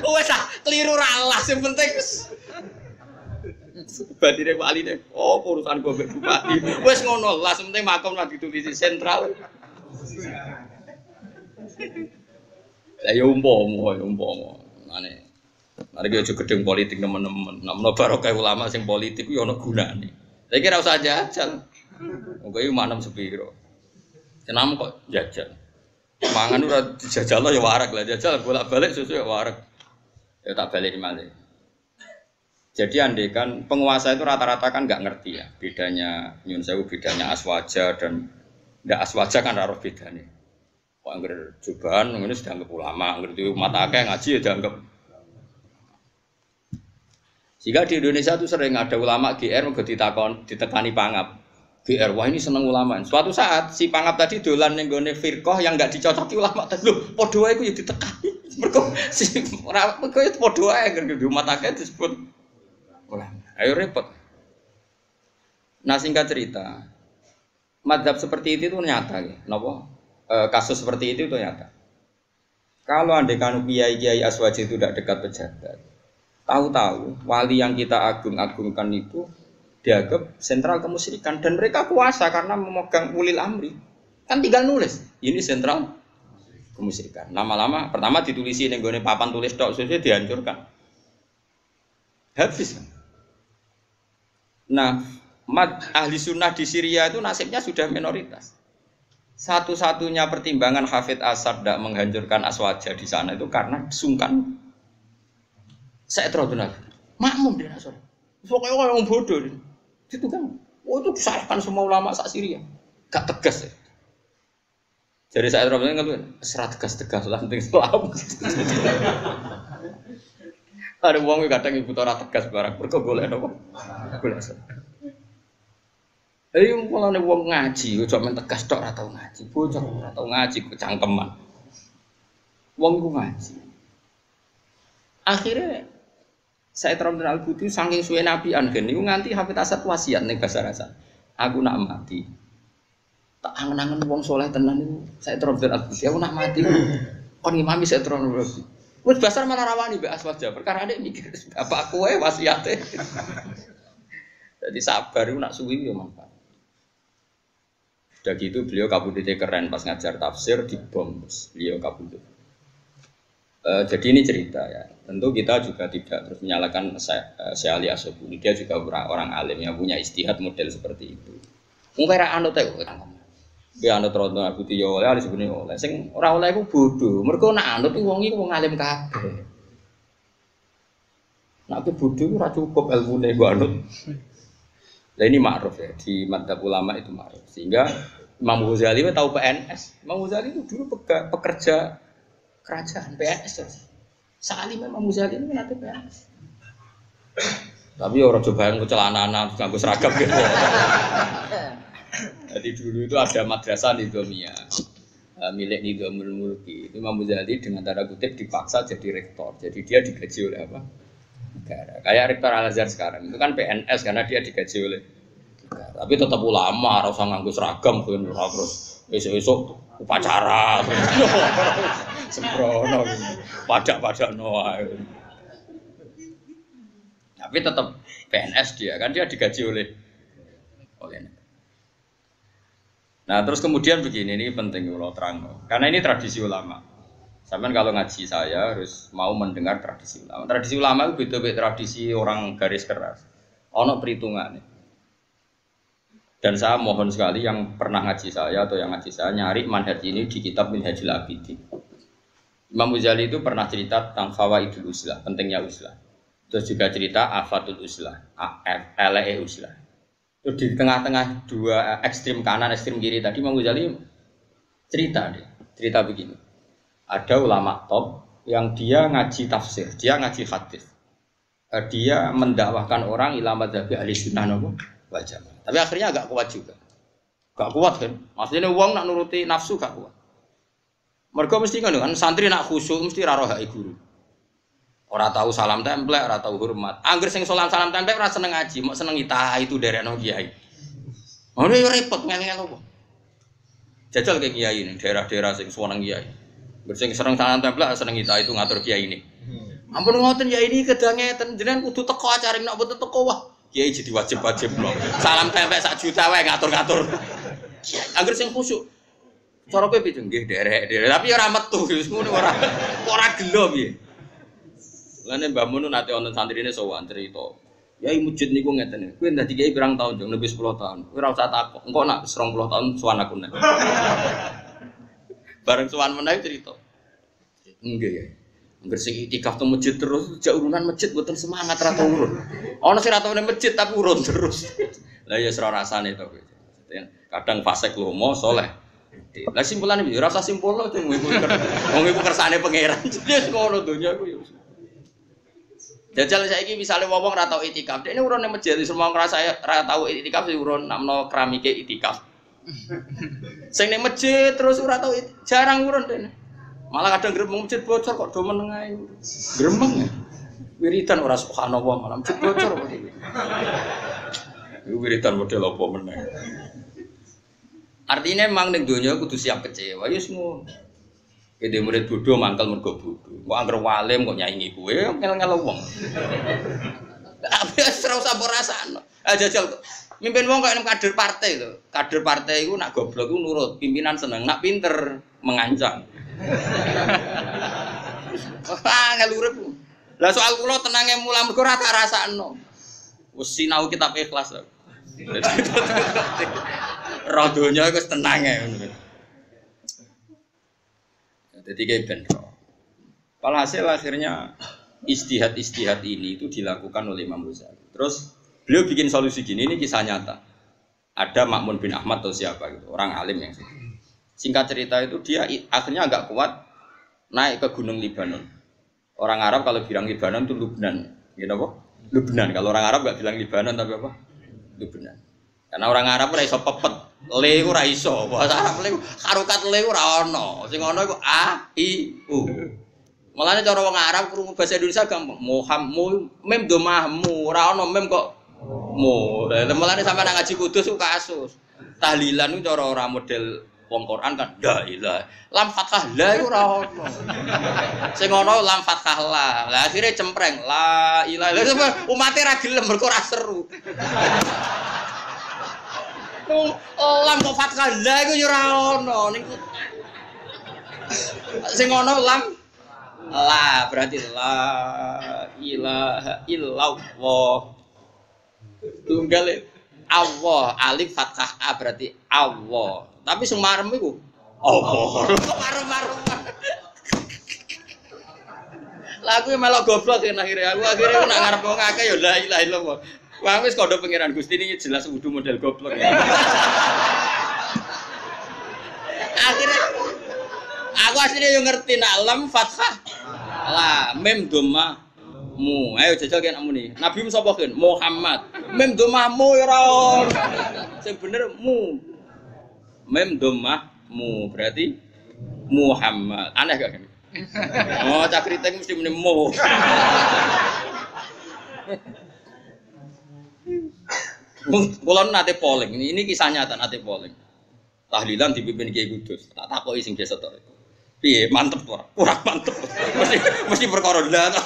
Wes keliru ralas yang penting batine Pak Ali deh. Oh urusan gue bupati. Wes ngono lah penting makom lah ditulis sentral. Lah ya umpama. Mane. Mari kita gedeng politik teman-teman. Namno barokah ulama sing politik ku ya ono gunane. Saiki ora usah jajal. Monggo iki manem sepiro. Senam kok jajal. Mangan ora dijajal ya warak lah jajal bolak-balik susu ya warak. Ya tak balik malih. Jadi andai kan penguasa itu rata-rata kan nggak ngerti ya bedanya nyun sewu bedanya aswaja dan ndak aswaja kan ora bedane. Kok angger cobaan ngene sudah dianggap ulama, ngerti mata akeh ngaji ya dianggap. Jika di Indonesia itu sering ada ulama GR mergo ditekani pangap. GR, wah ini seneng ulama. Suatu saat si Pangap tadi dolan ning gone firqah yang enggak dicocoki ulama tadi. Lho, padha wae iku ya ditekani. Mergo si ora kok padha wae di umat akeh disebut ulama. Ayo repot. Nah singkat cerita, mazhab seperti itu nyata ya. Napa? Kasus seperti itu nyata. Kalau andaikan kiai-kiai Aswaji itu tidak dekat pejabat, tahu-tahu wali yang kita agung-agungkan itu dianggap sentral kemusyrikan dan mereka kuasa karena memegang ulil amri. Kan tinggal nulis, ini sentral kemusyrikan. Lama-lama pertama ditulisi ning gone papan tulis tok suwe dihancurkan. Habis. Nah, ahli sunnah di Syria itu nasibnya sudah minoritas. Satu-satunya pertimbangan Hafidz Asad tidak menghancurkan Aswaja di sana itu karena sungkan. Saya terlalu makmum dia Nasr. Pokoknya orang bodoh. Itu kan, itu disalahkan semua ulama sak Syria. Gak tegas ya. Jadi saya terlalu serat tegas-tegas lah penting Islam. Ada uang yang kadang ibu tora tegas barang. Mereka boleh apa? Boleh. Kalau ada uang ngaji, cuma tegas tok atau ngaji, bocor atau ngaji kecangkeman. Uang itu ngaji. Akhirnya saya terang Al-Buti saking suwe nabian kan niku nganti Hafidz Asad wasiat ning Basar Hasan. Aku nak mati. Tak angen-angen wong saleh tenan niku saya terang Al-Buti. Aku nak mati. Kon ngimami saya terang Al-Buti. Wis Basar malah rawani mbek Aswaja. Perkara nek mikir apa kowe wasiate. Jadi sabar iku nak suwi yo manfaat. Sudah gitu beliau kabudutnya keren pas ngajar tafsir di bom. Beliau kabudut. Jadi ini cerita ya. Tentu kita juga tidak terus menyalahkan Syekh Ali As-Sabuni. Dia juga orang alim yang punya istihad model seperti itu. Mungkin anut teh kan. Dia anut rondo Abu Tiyo oleh disebutnya oleh. Sing ora oleh iku bodho. Mergo nek anut wong iku wong alim kabeh. Nek bodho ora cukup ilmune mbok anut. Lah ini ma'ruf ya di madzhab ulama itu ma'ruf. Sehingga Imam Ghazali tahu PNS. Imam Ghazali itu dulu pekerja kerajaan PNS. Salim Imam Ghazali ini nanti PNS. Tapi orang coba yang celana-celana nganggo seragam gitu. Jadi dulu itu ada madrasah Nizamiyah milik Nizamul Mulki. Itu Imam Ghazali dengan tanda kutip dipaksa jadi rektor. Jadi dia digaji oleh apa? Negara. Kayak rektor Al-Azhar sekarang itu kan PNS karena dia digaji oleh negara. Tapi tetap ulama, harus nganggo seragam kan terus esok-esok upacara sembrono pajak noah. Tapi tetap PNS dia kan dia digaji oleh negara. Nah terus kemudian begini, ini penting kalau terang karena ini tradisi ulama. Sampai kalau ngaji saya harus mau mendengar tradisi ulama. Tradisi ulama itu beda-beda tradisi orang garis keras. Ono perhitungannya. Dan saya mohon sekali yang pernah ngaji saya atau yang ngaji saya nyari manhaj ini di kitab Minhajul Abidin. Imam Ghazali itu pernah cerita tentang fawaidul uslah, pentingnya uslah. Terus juga cerita afatul uslah, LE uslah. Terus di tengah-tengah dua ekstrim kanan, ekstrim kiri tadi Imam Ghazali cerita begini. Ada ulama top yang dia ngaji tafsir, dia ngaji hadis. Dia mendakwahkan orang ila madzhabi ahli sunnah wal jamaah. Tapi akhirnya agak kuat juga. Gak kuat kan? Maksudnya uang nak nuruti nafsu gak kuat. Mereka mesti kan santri nak khusyuk mesti ra roh hak guru. Ora tahu salam templek, ora tahu hormat. Angger sing salam templek ora seneng ngaji, mau seneng ita itu derekno kiai. Ono yo repot ngel-ngel opo. Jajal ke kiai ning daerah-daerah sing seneng kiai. Bersing sereng salam templek seneng ita itu ngatur kiai ini. Ampun ngoten ya ini kedangeten jenengan kudu teko acara nek mboten teko wah. Kiai jadi wajib-wajib loh. Salam tempe 1 juta wae ngatur-ngatur. Angger sing khusyuk. Cara kowe piye nggih derek. Tapi ora metu ngono ora gelo piye. Lane Mbah Mun nate wonten santrine sowan cerita. Yai masjid niku ngeten. Kowe dadi kiai pirang tahun jeng lebih 10 tahun. Kowe ora usah takok. Engko nak 20 tahun sowan aku nek. Bareng sowan meneh cerita. Nggih ya. Angger sing itikaf teng masjid terus jak urunan masjid mboten semangat ra tau urun. Ana sing ra tau nang masjid tapi urun terus. Lah ya ora rasane to kowe. Kadang fasik lomo saleh. Lah simpulane piye? Ora usah simpulno wong iku kersane pangeran. Wis ngono donya iku ya. Jajal saiki misale wong ora tau itikaf, dekne urun nang masjid semua ngrasa ora tau itikaf urun namno keramike itikaf. Sing ning masjid terus ora tau jarang urun dekne. Malah kadang gremeng masjid bocor kok do meneng ae. Gremeng ya. Wiridan ora subhanallah malah masjid bocor kok iki. Iku wiridan model apa meneh. Artinya memang ning donya kudu siap kecewa, ya ngono. Ide murid bodoh mangkel mergo bodoh. Kok anggere walim kok nyaingi kowe ngel-ngel wong. Tapi ora usah mbok rasakno. Ah jajal mimpin wong kok kader partai lho. Kader partai iku nak goblok iku nurut, pimpinan seneng, nak pinter mengancam. Wah, ngel urip. Lah soal kula tenange mulah mergo ora tak rasakno. Wis sinau kitab ikhlas. Roh donya wis tenang ae ngono. Jadi kayak benro. Walhasil akhirnya istihad ini itu dilakukan oleh Imam Ghazali. Terus beliau bikin solusi gini, ini kisah nyata. Ada Ma'mun bin Ahmad atau siapa gitu, orang alim yang singkat cerita itu dia akhirnya agak kuat naik ke gunung Libanon. Orang Arab kalau bilang Libanon itu Lubnan, gitu apa? Lubnan. Kalau orang Arab nggak bilang Libanon tapi apa? Lubnan. Karena orang Arab ora iso pepet, le ora iso. Bahasa Arab le harokat le ora ono. Sing ono iku a i u. Mulane cara wong Arab krungu bahasa Indonesia gampang. Mem domahmu ora ono mem kok mu. Mulane sampeyan ngaji kudus ku kasus. Tahlilan ku cara ora model wong Quran kan la ilaha. Lam fathah la iku ora ono. Sing ono lam fathah la. Lah akhire cempreng la ilaha. Lah umate ra gelem mergo ora seru. Lam kok fathah la iku yo ora ono niku. Sing ono lam la berarti la ilaha illallah. Tunggal Allah alif fathah a berarti Allah. Tapi sing marem iku Allah. Marem-marem. Lah aku melok goblok kan akhirnya aku nak ngarep wong akeh ya la ilaha illallah. Wah wis kandha pangeran Gusti ini jelas wudu model goblok ya. Akhirnya aku aslinya yo ngerti nak lam fathah la mem dhammah mu. Ayo jajal kan amuni. Nabi sapa kan? Muhammad. Mem dhammah mu ya ora. Sing bener mu. Mem dhammah mu berarti Muhammad. Aneh gak kan? Oh, cak kriting mesti muni mu. Kulon nate polling, ini kisah nyata nate polling. Tahlilan dipimpin Kiai Kudus. Tak takoki sing biasa to. Piye mantep ora? Kurang mantep. Mesti perkara ndak.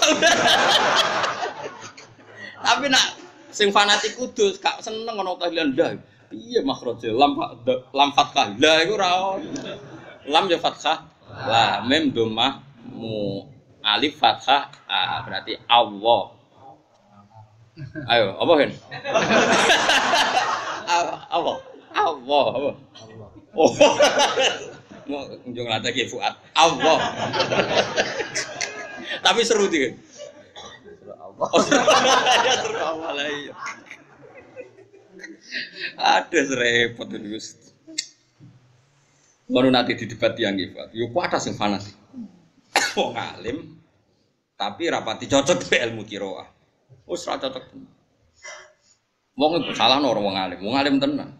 Tapi nak sing fanatik Kudus gak seneng ana tahlilan ndak. Piye makhraje lam fathah la iku ora. Lam ya fathah la mim dhammah mu alif fathah berarti Allah. Ayo, apa kan? Allah. Oh. Mau kunjung lagi Fuad. Allah. Tapi seru dia. Allah. Ya seru Allah lah iya. Ada serempet itu. Baru nanti di debat yang Fuad. Yo kuat sing fanatik. Wong alim tapi rapati cocok be ilmu qiraah. Wis ra cocok. Wong salah ora wong alim. Wong alim tenan.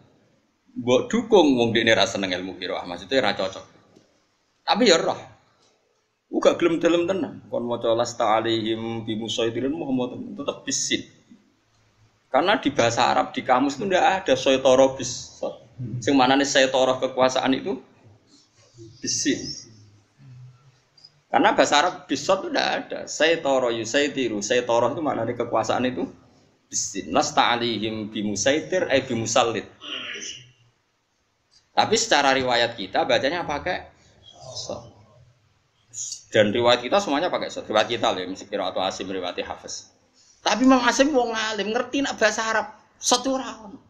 Mbok dukung wong dekne ra seneng ilmu qiraah, maksudnya ra cocok. Tapi ya roh. Uga gelem dalem tenan. Kon maca lasta alaihim bi musaidirin Muhammad tetep bisin. Karena di bahasa Arab di kamus itu ndak ada saytara bis. Sing manane saytara kekuasaan itu bisin. Karena bahasa Arab bisot itu tidak ada. Saytara yusaitiru. Saytara itu maknanya kekuasaan itu bisin. Lasta alaihim bimusaitir bimusallid. Tapi secara riwayat kita bacanya pakai so. Dan riwayat kita semuanya pakai so. Riwayat kita loh, mesti kira atau Asim riwayat Hafiz. Tapi Imam Asim wong alim ngerti nak bahasa Arab satu orang.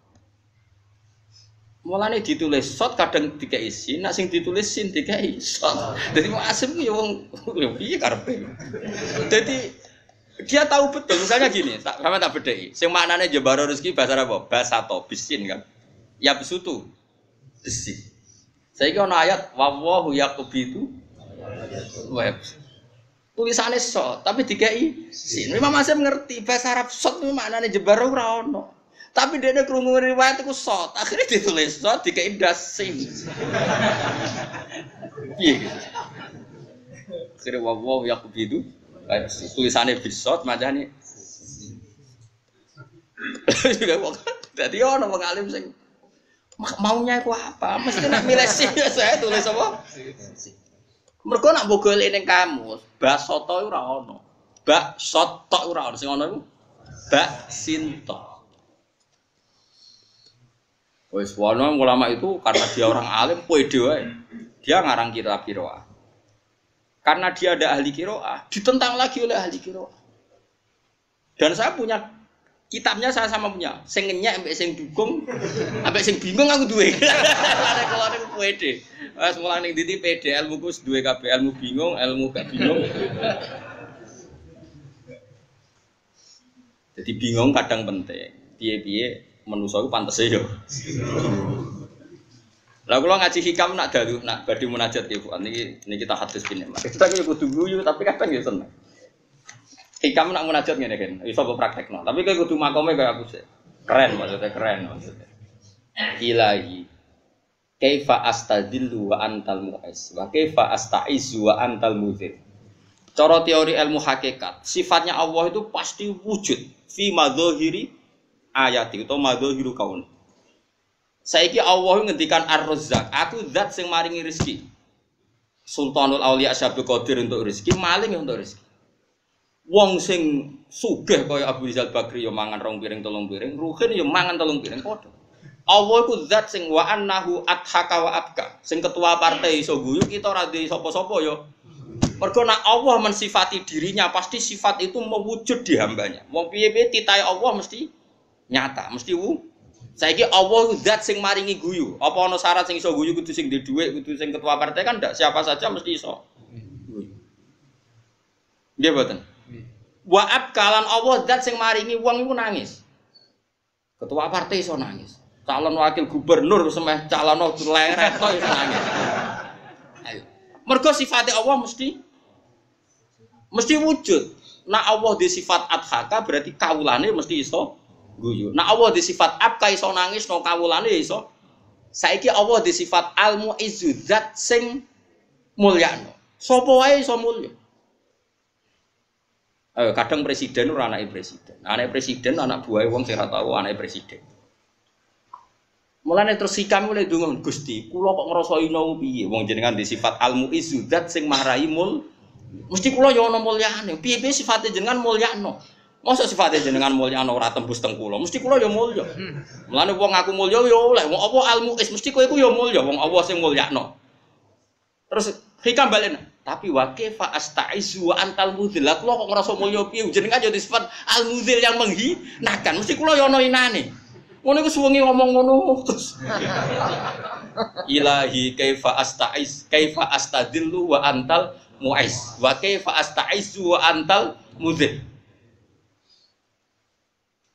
Mulane ditulis sot kadang dikai sin, nak sing ditulis sin dikai sot. Dadi Imam Asim ki wong piye karepe. Dadi dia tahu betul misalnya gini, sama tak bedheki. Sing maknane jembaro rezeki bahasa Arab apa? Basato bisin kan. Ya besutu. Besi. Saiki ana ayat wallahu yaqubitu web. Tulisannya sot, tapi dikei sin. Imam Asy'ari ngerti bahasa Arab sot itu maknanya jebar ora ono. Tapi dia krungu riwayat iku sot, akhirnya ditulis sot dikei das sin. Piye gitu. Akhirnya wawaw yaqubidu tulisannya bisot macane. Dadi ono wong alim sing maunya iku apa? Mesti nak milih sih saya tulis apa? Mergo nak mbok golek ning kamus, bak soto ora ono. Bak soto ora ono, sing ono iku bak sinto. Wis wono ulama itu karena dia orang alim pede wae. Dia ngarang kitab qiraah. Karena dia ada ahli qiraah, ditentang lagi oleh ahli qiraah. Dan saya punya kitabnya, saya sama punya. Sing ngenyek ambek sing dukung, ambek sing bingung aku duwe. Lare kula niku pede. Wes mulane ning ndi pede ilmuku wis duwe kabeh, ilmu bingung, ilmu gak bingung. Jadi bingung kadang penting. Piye-piye manusa iku pantese yo. Lah kula ngaji hikam nak dalu, nak badhe munajat ya Bu. Niki kita hadis kene, Mas. Kita iki kudu guyu tapi kadang ya seneng. Hikam nak munajat ngene kan, iso mbok praktekno. Tapi kowe kudu makome kaya aku sih. Keren maksudnya, keren maksudnya. Ilahi. Kaifa astadillu wa antal mu'is wa kaifa astaizu wa antal mudhir. Cara teori ilmu hakikat, sifatnya Allah itu pasti wujud fi madzahiri ayati atau madzhahiru kaun. Saiki Allah ngendikan Ar-Razzaq, aku zat sing maringi rezeki. Sultanul Auliya Syabul Qadir untuk rezeki, maling untuk rezeki. Wong sing sugih kaya Abu Rizal Bakri yo mangan 2 piring 3 piring, Ruhin yo mangan 3 piring padha. Allah iku zat sing wa annahu adhaka wa abka. Sing ketua partai iso guyu kita ora duwe sapa-sapa yo. Mergo nek Allah mensifati dirinya pasti sifat itu mewujud di hambanya. Wong piye-piye titahe Allah mesti nyata, mesti saiki Allah zat sing maringi guyu. Apa ana syarat sing iso guyu kudu sing duwe dhuwit, kudu sing ketua partai kan ndak siapa saja mesti iso. Nggih mboten? Wa abkalan Allah zat sing maringi wong iku nangis. Ketua partai iso nangis. Calon wakil gubernur semeh calon leret to iso nangis. Ayo. Mergo sifate Allah mesti wujud. Nah Allah di sifat adhaka berarti kawulane mesti iso guyu. Nah Allah di sifat abka iso nangis no kawulane iso. Saiki Allah di sifat al-mu'izzu zat sing mulyano. Sapa wae iso mulya. Kadang presiden ora anake presiden. Anake presiden anak buahe wong sing ora tau anake presiden. Mulane terus sikam mulai ndonga Gusti, kula kok ngrasa ino piye wong jenengan di sifat al-mu'izzu zat sing mahrai mul. Mesti kula yo ana mulyane. Piye-piye sifate jenengan mulyano. Mosok sifate jenengan mulyano ora tembus teng kula. Mesti kula yo mulya. Mulane wong aku mulya yo oleh. Wong apa al-mu'iz mesti kowe iku yo mulya wong Allah sing mulyano. Terus hikam balen. Tapi wa kaifa astaizu wa antal mudhil. Kula kok ngrasa mulya piye jenengan yo di sifat al-mudhil yang menghinakan. Mesti kula yo ana inane. Ngono iku suwengi ngomong ngono terus. Ilahi kaifa astadillu wa antal mu'is wa kaifa astaizu wa antal mudhil.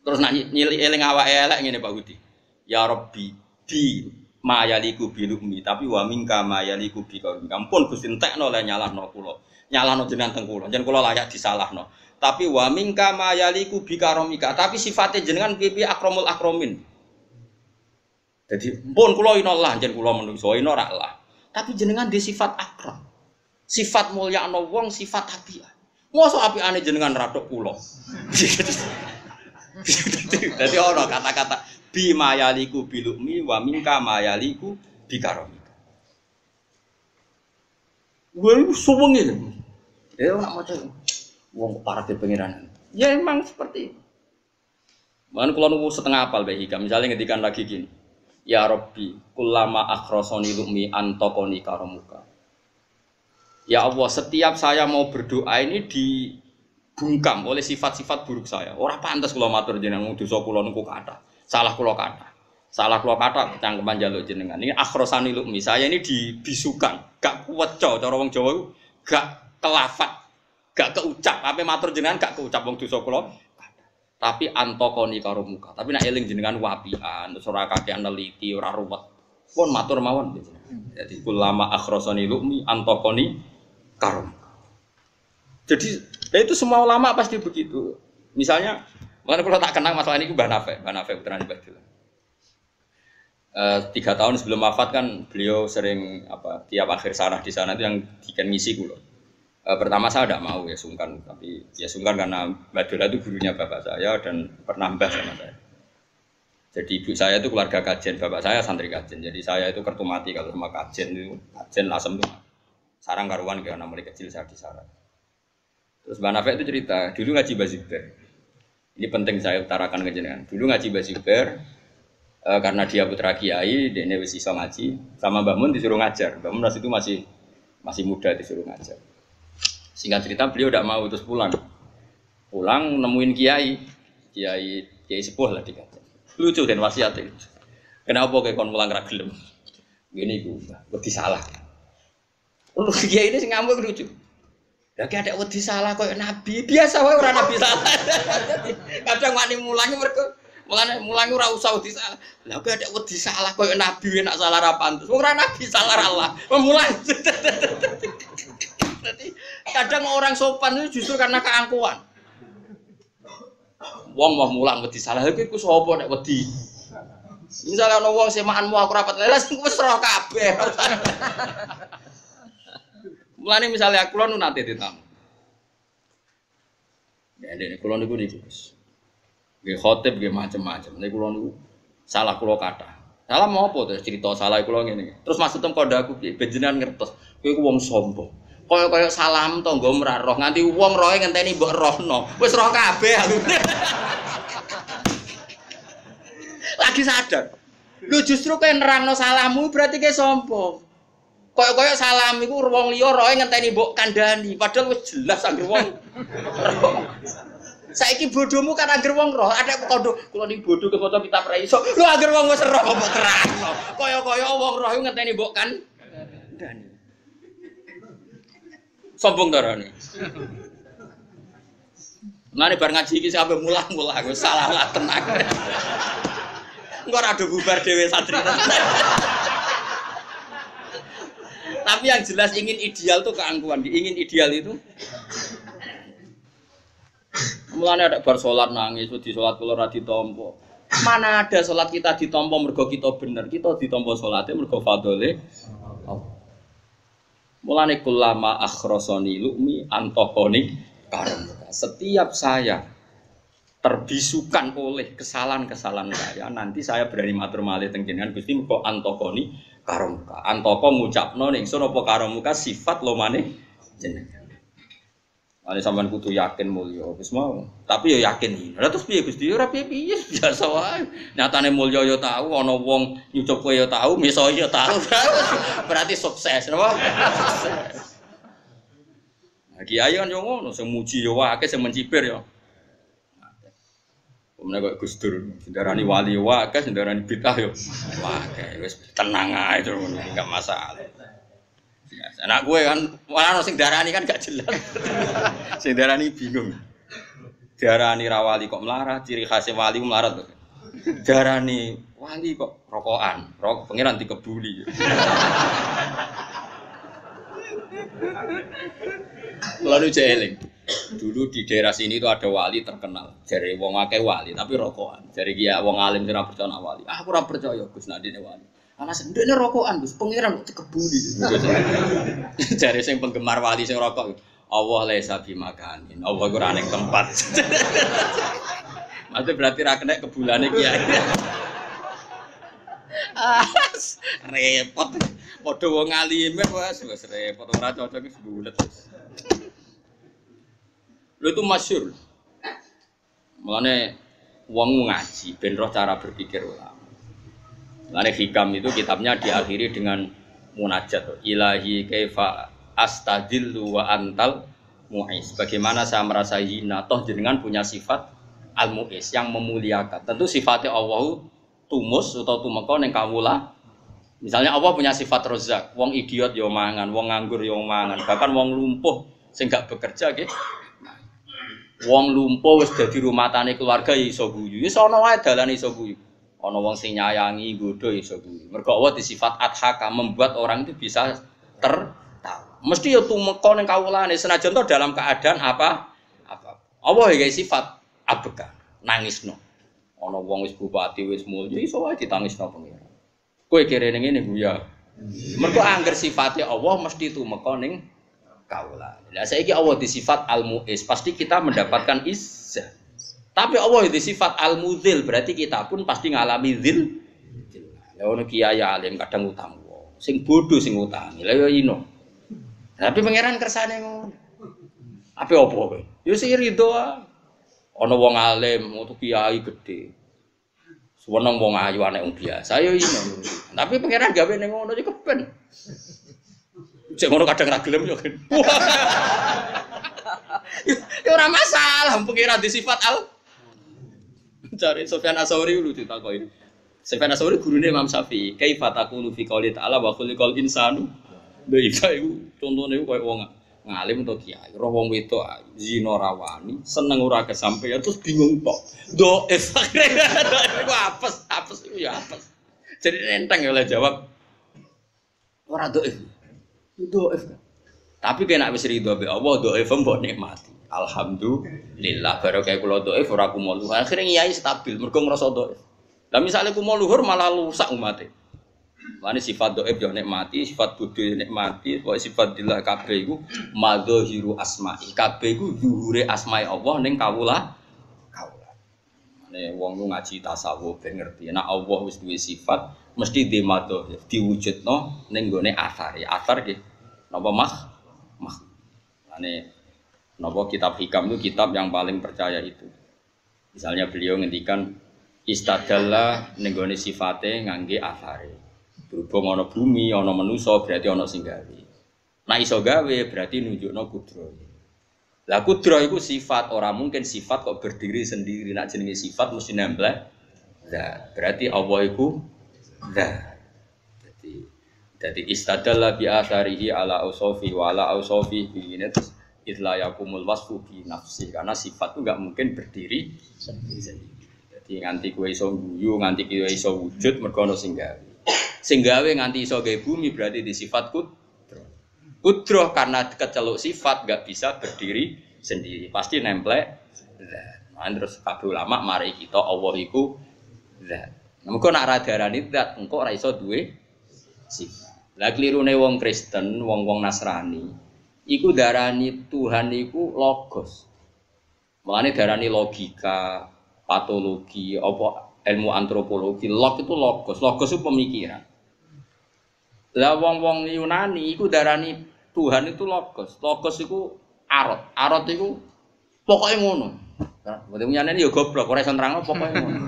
Terus nak eling awake elek ngene Pak Budi. Ya Rabbi bi mayaliku bilumi tapi wa minka mayaliku bi kaum. Ampun Gusti entekno le nyalahno kula. Nyalahno jenengan teng kula. Jen kula layak disalahno. Tapi wa minka mayaliku bi karomika. Tapi sifatnya jenengan pipi akramul akramin. Jadi pun kula ina Allah jen kula menungso ina ora Allah. Tapi jenengan di sifat akram. Sifat mulya ana wong sifat apian. Mosok apiane jenengan radok kula. Dadi ana kata-kata bi mayaliku bilumi wa minka mayaliku bi karomika. Wong suwengi. Ora maca wong parah di pengiran. Ya emang seperti itu. Bahkan kalau nunggu setengah apal baik hikam, misalnya ngedikan lagi gini. Ya Rabbi, kullama akhrosoni lumi antokoni karomuka. Ya Allah, setiap saya mau berdoa ini dibungkam oleh sifat-sifat buruk saya. Orang pantas kalau matur jenengan dosa kula niku kathah. Salah kula kathah. Salah kula kathah cangkeman njaluk jenengan. Ini akhrosani lumi. Saya ini dibisukan, gak kuweco cara wong Jawa iku gak kelafat. Gak keucap, apa matur jenengan gak keucap wong dosa kula. Tapi antokoni karo muka. Tapi nek eling jenengan wapian, terus ora kakean neliti, ora ruwet. Pun matur mawon jenengan. Jadi ulama akhrosani lumi antokoni karo muka. Jadi itu semua ulama pasti begitu. Misalnya, makanya kalau tak kenal masalah ini Mbah Nafek putrane Badil. 3 tahun sebelum wafat kan beliau sering tiap akhir sarah di sana itu yang diken ngisi kulo. Pertama saya tidak mau ya sungkan, tapi ya sungkan karena Mbak Dola itu gurunya bapak saya dan pernah mbah sama saya. Jadi ibu saya itu keluarga kajen, bapak saya santri kajen. Jadi saya itu kertumati kalau sama kajen itu, kajen lasem itu sarang karuan karena mulai kecil saya di sarang. Terus Mbak Nafek itu cerita, dulu ngaji Baziber. Ini penting saya utarakan ke jenengan. Dulu ngaji Baziber, karena dia putra kiai, dia wis iso ngaji, sama Mbak Mun disuruh ngajar. Mbak Mun itu masih muda disuruh ngajar. Singkat cerita beliau tidak mau terus pulang nemuin kiai sepuh lah dikajar. Lucu kan wasiat itu. Kenapa kayak kon mulang ra gelem? Gini gue wedi salah. Kiai ini ngamuk lucu. Lagi ada wedi salah koyo nabi, biasa wae ora nabi salah. Kadang wani mulangi mergo mulangi ora usah wedi salah. Lah kok ada wedi salah koyo nabi nek salah ra pantes. Wong ora nabi salah Allah. Mulang. Berarti kadang orang sopan itu justru karena keangkuhan. Wong mau mulang wedi salah iku sapa nek wedi. Misalnya ana wong semaanmu aku rapat lelas wis roh kabeh. Mulane misalnya kula nu nate ditamu. Dene kula niku Gus. Nggih khotib nggih macam-macam. Nek kula niku salah kula kathah. Salah mau apa terus cerita salah kula ngene. Terus maksudem kondaku piye? Benjenengan ngertos. Kowe ku wong sombong. Kaya salam tangga ora roh nganti wong rohe ngenteni mbok rohno. Wis roh kabeh aku. Lagi sadar. Lu justru kowe nerangno salammu berarti kowe sombong. Kaya salam iku wong liya rohe ngenteni mbok kandhani, padahal wis jelas anggere wong. Saiki bodohmu kan anggere wong roh, ada kondo kula niki bodho ke foto kitab ra iso. Lho anggere wong wis roh kok terangno. Kaya wong roh iku ngenteni mbok kandhani. Sombong darane. Ngene bar ngaji iki sampe mulah-mulah wis salah lah tenang. Engko ora do bubar dhewe santri. Tapi yang jelas ingin ideal tuh keangkuhan. Ingin ideal itu mulane ada bar salat nangis, di salat kula ora ditampa. Mana ada salat kita ditampa mergo kita bener, kita ditampa salate mergo fadhole Allah. Mulane kullama akhrasani lu'mi antaqani karam. Setiap saya terbisukan oleh kesalahan-kesalahan saya, nanti saya berani matur malih teng jenengan Gusti mergo antaqani karam. Antaka ngucapno ning ingsun apa karamuka sifat lomane jenengan. Ane sampean kudu yakin mulya wis mau. Tapi ya yakin iki. Lah terus piye Gusti? Ora piye-piye biasa wae. Nyatane mulya ya tahu, ana wong nyucup kowe ya tahu, miso ya tahu. Berarti sukses, napa? Nah, kiai kan yo ngono, sing muji yo akeh, sing mencibir yo. Omne kok Gus Dur, sendarani wali yo akeh, sendarani bid'ah yo. Akeh, wis tenang ae terus ngono, enggak masalah. Anak gue kan, malah sing darani kan gak jelas. Sing darani bingung. Darani rawali kok melarat, ciri khasnya wali melarat. Darani wali kok rokokan, pengiran dikebuli. Lalu jeeling. Dulu di daerah sini itu ada wali terkenal. Jare wong akeh wali tapi rokokan. Jare ki ya wong alim ora percaya wali. Aku ora percaya Gus nadine wali. Ana sendekne rokokan Gus, pengiran kok dikebuli. Jare sing penggemar wali sing rokok. Allah laisa bimakanin. Allah ora ning tempat. Maksudnya berarti ra kena kebulane kiai. Repot. Padha wong alime wis repot ora cocok wis bulet. Lho itu masyhur. Mulane wong ngaji ben roh cara berpikir ulama. Mulane hikam itu kitabnya diakhiri dengan munajat. Ilahi kaifa astadillu wa antal mu'is. Bagaimana saya merasa hina toh jenengan punya sifat al-mu'is yang memuliakan. Tentu sifatnya Allah tumus atau tumeka ning kawula. Misalnya Allah punya sifat rozak, wong idiot yo mangan, wong nganggur yo mangan, bahkan wong lumpuh sing gak bekerja nggih. Wong lumpuh wis dadi rumah tani keluarga iso guyu. Wis ana wae dalane iso guyu. Ana wong sing nyayangi nggodho iso guyu. Mergo Allah disifat adhaka membuat orang itu bisa tertawa. Mesti ya tumeka ning kawulane senajan to dalam keadaan apa? Allah iki sifat abeka, nangisno. Ana wong wis bupati wis mulya iso wae ditangisno pengira. Kowe kere ning ngene Bu ya. Mergo angger sifate Allah mesti tumeka ning kawulane. Lah saiki Allah disifat Al-Mu'izz, pasti kita mendapatkan izzah. Tapi Allah disifat Al-Mudzil, berarti kita pun pasti ngalami dzil. Ya ono kiai alim kadang utang wong. Sing bodoh sing utangi. Lah ya ino. Tapi pangeran kersane ngono. Ape opo kowe? Ya sing rido ae. Ana wong alim, metu kiai gedhe. Seneng wong ayu anek wong biasa ya ino. Tapi pangeran gawe ning ngono iki keben. Cek ngono kadang ra gelem yo. Ya ora masalah, pangeran disifat al. Cari Sufyan Ats-Tsauri lu ditakoki. Sufyan Ats-Tsauri gurune Imam Syafi'i. Kaifa taqulu fi qouli ta'ala wa khuliqal insanu? Lha iku contone koyo wong ngalim to kiai, roh wong wedok zina rawani, seneng ora kesampeyan terus bingung tok. Dhaif. Iku apes iku ya apes. Jadi enteng ya oleh jawab. Ora dhaif. Dhaif. Tapi kena wis ridho be Allah dhaif mbok nikmati. Alhamdulillah baru kayak kula dhaif ora kumo luhur. Akhire kiai stabil mergo ngrasa dhaif. Lah misale kumo luhur malah rusak umate. Mane sifat dhaif yo nikmati, sifat bodho nikmati, pokoke sifat dillah kabeh iku madzahiru asma'i. Kabeh iku zuhure asma'i Allah ning kawula. Mane wong lu ngaji tasawuf ben ngerti nek Allah wis duwe sifat mesti di madzahir diwujudno ning gone asare. Asar nggih napa mah? Mane napa kitab hikam itu kitab yang paling percaya itu. Misalnya beliau ngendikan istadalla ning gone sifate ngangge asare. Berhubung ana bumi, ana manusa berarti ana sing gawe. Nek iso gawe berarti nunjukno kudro. Lah kudro iku sifat, ora mungkin sifat kok berdiri sendiri. Nek jenenge sifat mesti nempel. Nah, berarti Allah iku jadi istadalla bi atharihi ala ausofi wa ala ausofi bi nafsi idla yakumul wasfu bi nafsi karena sifat itu enggak mungkin berdiri sendiri. Jadi nganti kowe iso guyu, nganti kowe iso wujud mergo ana sing gawe. Sing gawe nganti iso gawe bumi berarti di sifat kudroh karena keceluk sifat enggak bisa berdiri sendiri, pasti nemplek. Nah, terus kabeh ulama mari kita Allah iku zat. Mengko nek ra diarani zat, engko ora iso duwe sifat. Lah klirune wong Kristen, wong-wong Nasrani, iku darani Tuhan iku logos. Mulane darani logika, patologi, apa ilmu antropologi, log itu logos. Logos itu pemikiran. Lah wong-wong Yunani iku darani Tuhan itu logos. Logos iku arot. Arot iku pokoke ngono. Berarti nyane ya goblok, ora iso nerangno pokoke ngono.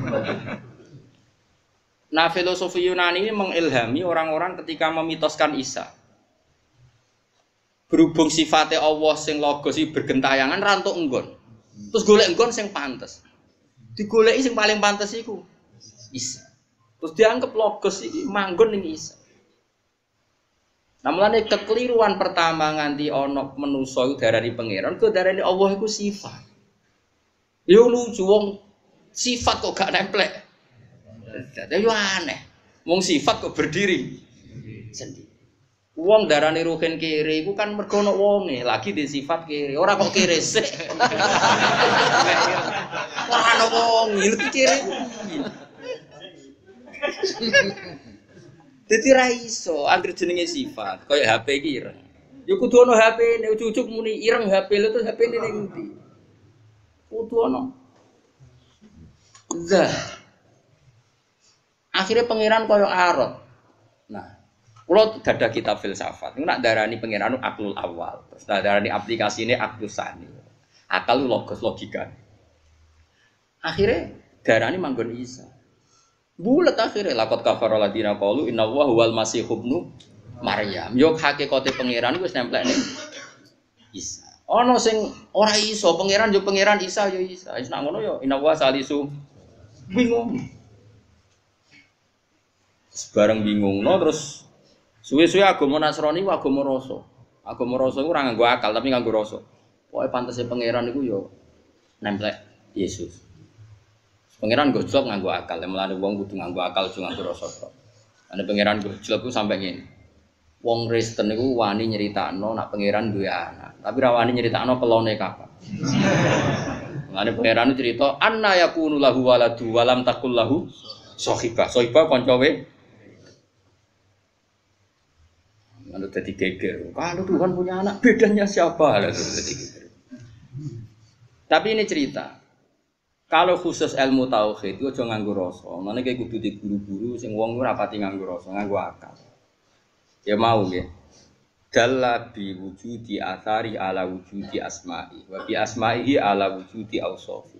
Nah, filosofi Yunani ini mengilhami orang-orang ketika memitoskan Isa. Berhubung sifatnya Allah sing logos iki bergentayangan rantuk enggon. Terus golek enggon sing pantes. Digoleki sing paling pantes iku Isa. Terus dianggap logos iki manggon ning Isa. Nah, mulane kekeliruan pertama nganti ana manusa iku darani pangeran, kok darani Allah iku sifat. Yo lucu wong sifat kok gak nemplek. Dadi yo aneh. Wong sifat kok berdiri sendiri. Wong darani ruhin kiri iku kan mergo ana wonge, lagi di sifat kiri. Ora kok kiri sik. Ora ana wong, iki kiri. Dadi ra iso anggere jenenge sifat, kaya HP iki ireng. Ya kudu ana HP, nek cucuk muni ireng HP lho terus HP ning ndi? Kudu ana. Zah. Akhirnya pangeran kaya arot. Nah, kula gadah kitab filsafat. Niku nak darani pangeran aklul awal. Terus darani aplikasine aklus sani. Akal logos logika. Akhirnya darani manggon Isa. Bulet akhirnya lakot kafara ladina qalu innallaha huwal masih ibnu Maryam. Yo hakikate pangeran wis nemplek ning Isa. Ana sing ora iso pangeran yo pangeran Isa yo Isa. Wis nak ngono yo innallaha salisu bingung. Sebarang bingung no terus suwe-suwe agama Nasrani ku agama rasa. Agama rasa iku ora nganggo akal tapi nganggo rasa. Pokoke pantese pangeran iku yo nemplek Yesus. Pangeran gojlok nganggo akal, mulane wong kudu nganggo akal aja nganggo rasa tok. Ane pangeran gojlok ku sampe ngene. Wong Kristen niku wani nyeritakno nak pangeran duwe anak, tapi ra wani nyeritakno kelone kapan. Ngene pangeran cerita anna yakunu lahu waladu walam takul lahu sahibah. Sahibah kanca we. Lalu jadi geger. Kalau Tuhan punya anak, bedanya siapa? Lalu jadi geger. Tapi ini cerita. Kalau khusus ilmu tauhid itu aja nganggo rasa. Mane kayak kudu di guru-guru sing wong ora pati nganggo rasa, nganggo akal. Ya mau nggih. Dalla bi wujudi athari ala wujudi asma'i wa bi asma'ihi ala wujudi awsafi.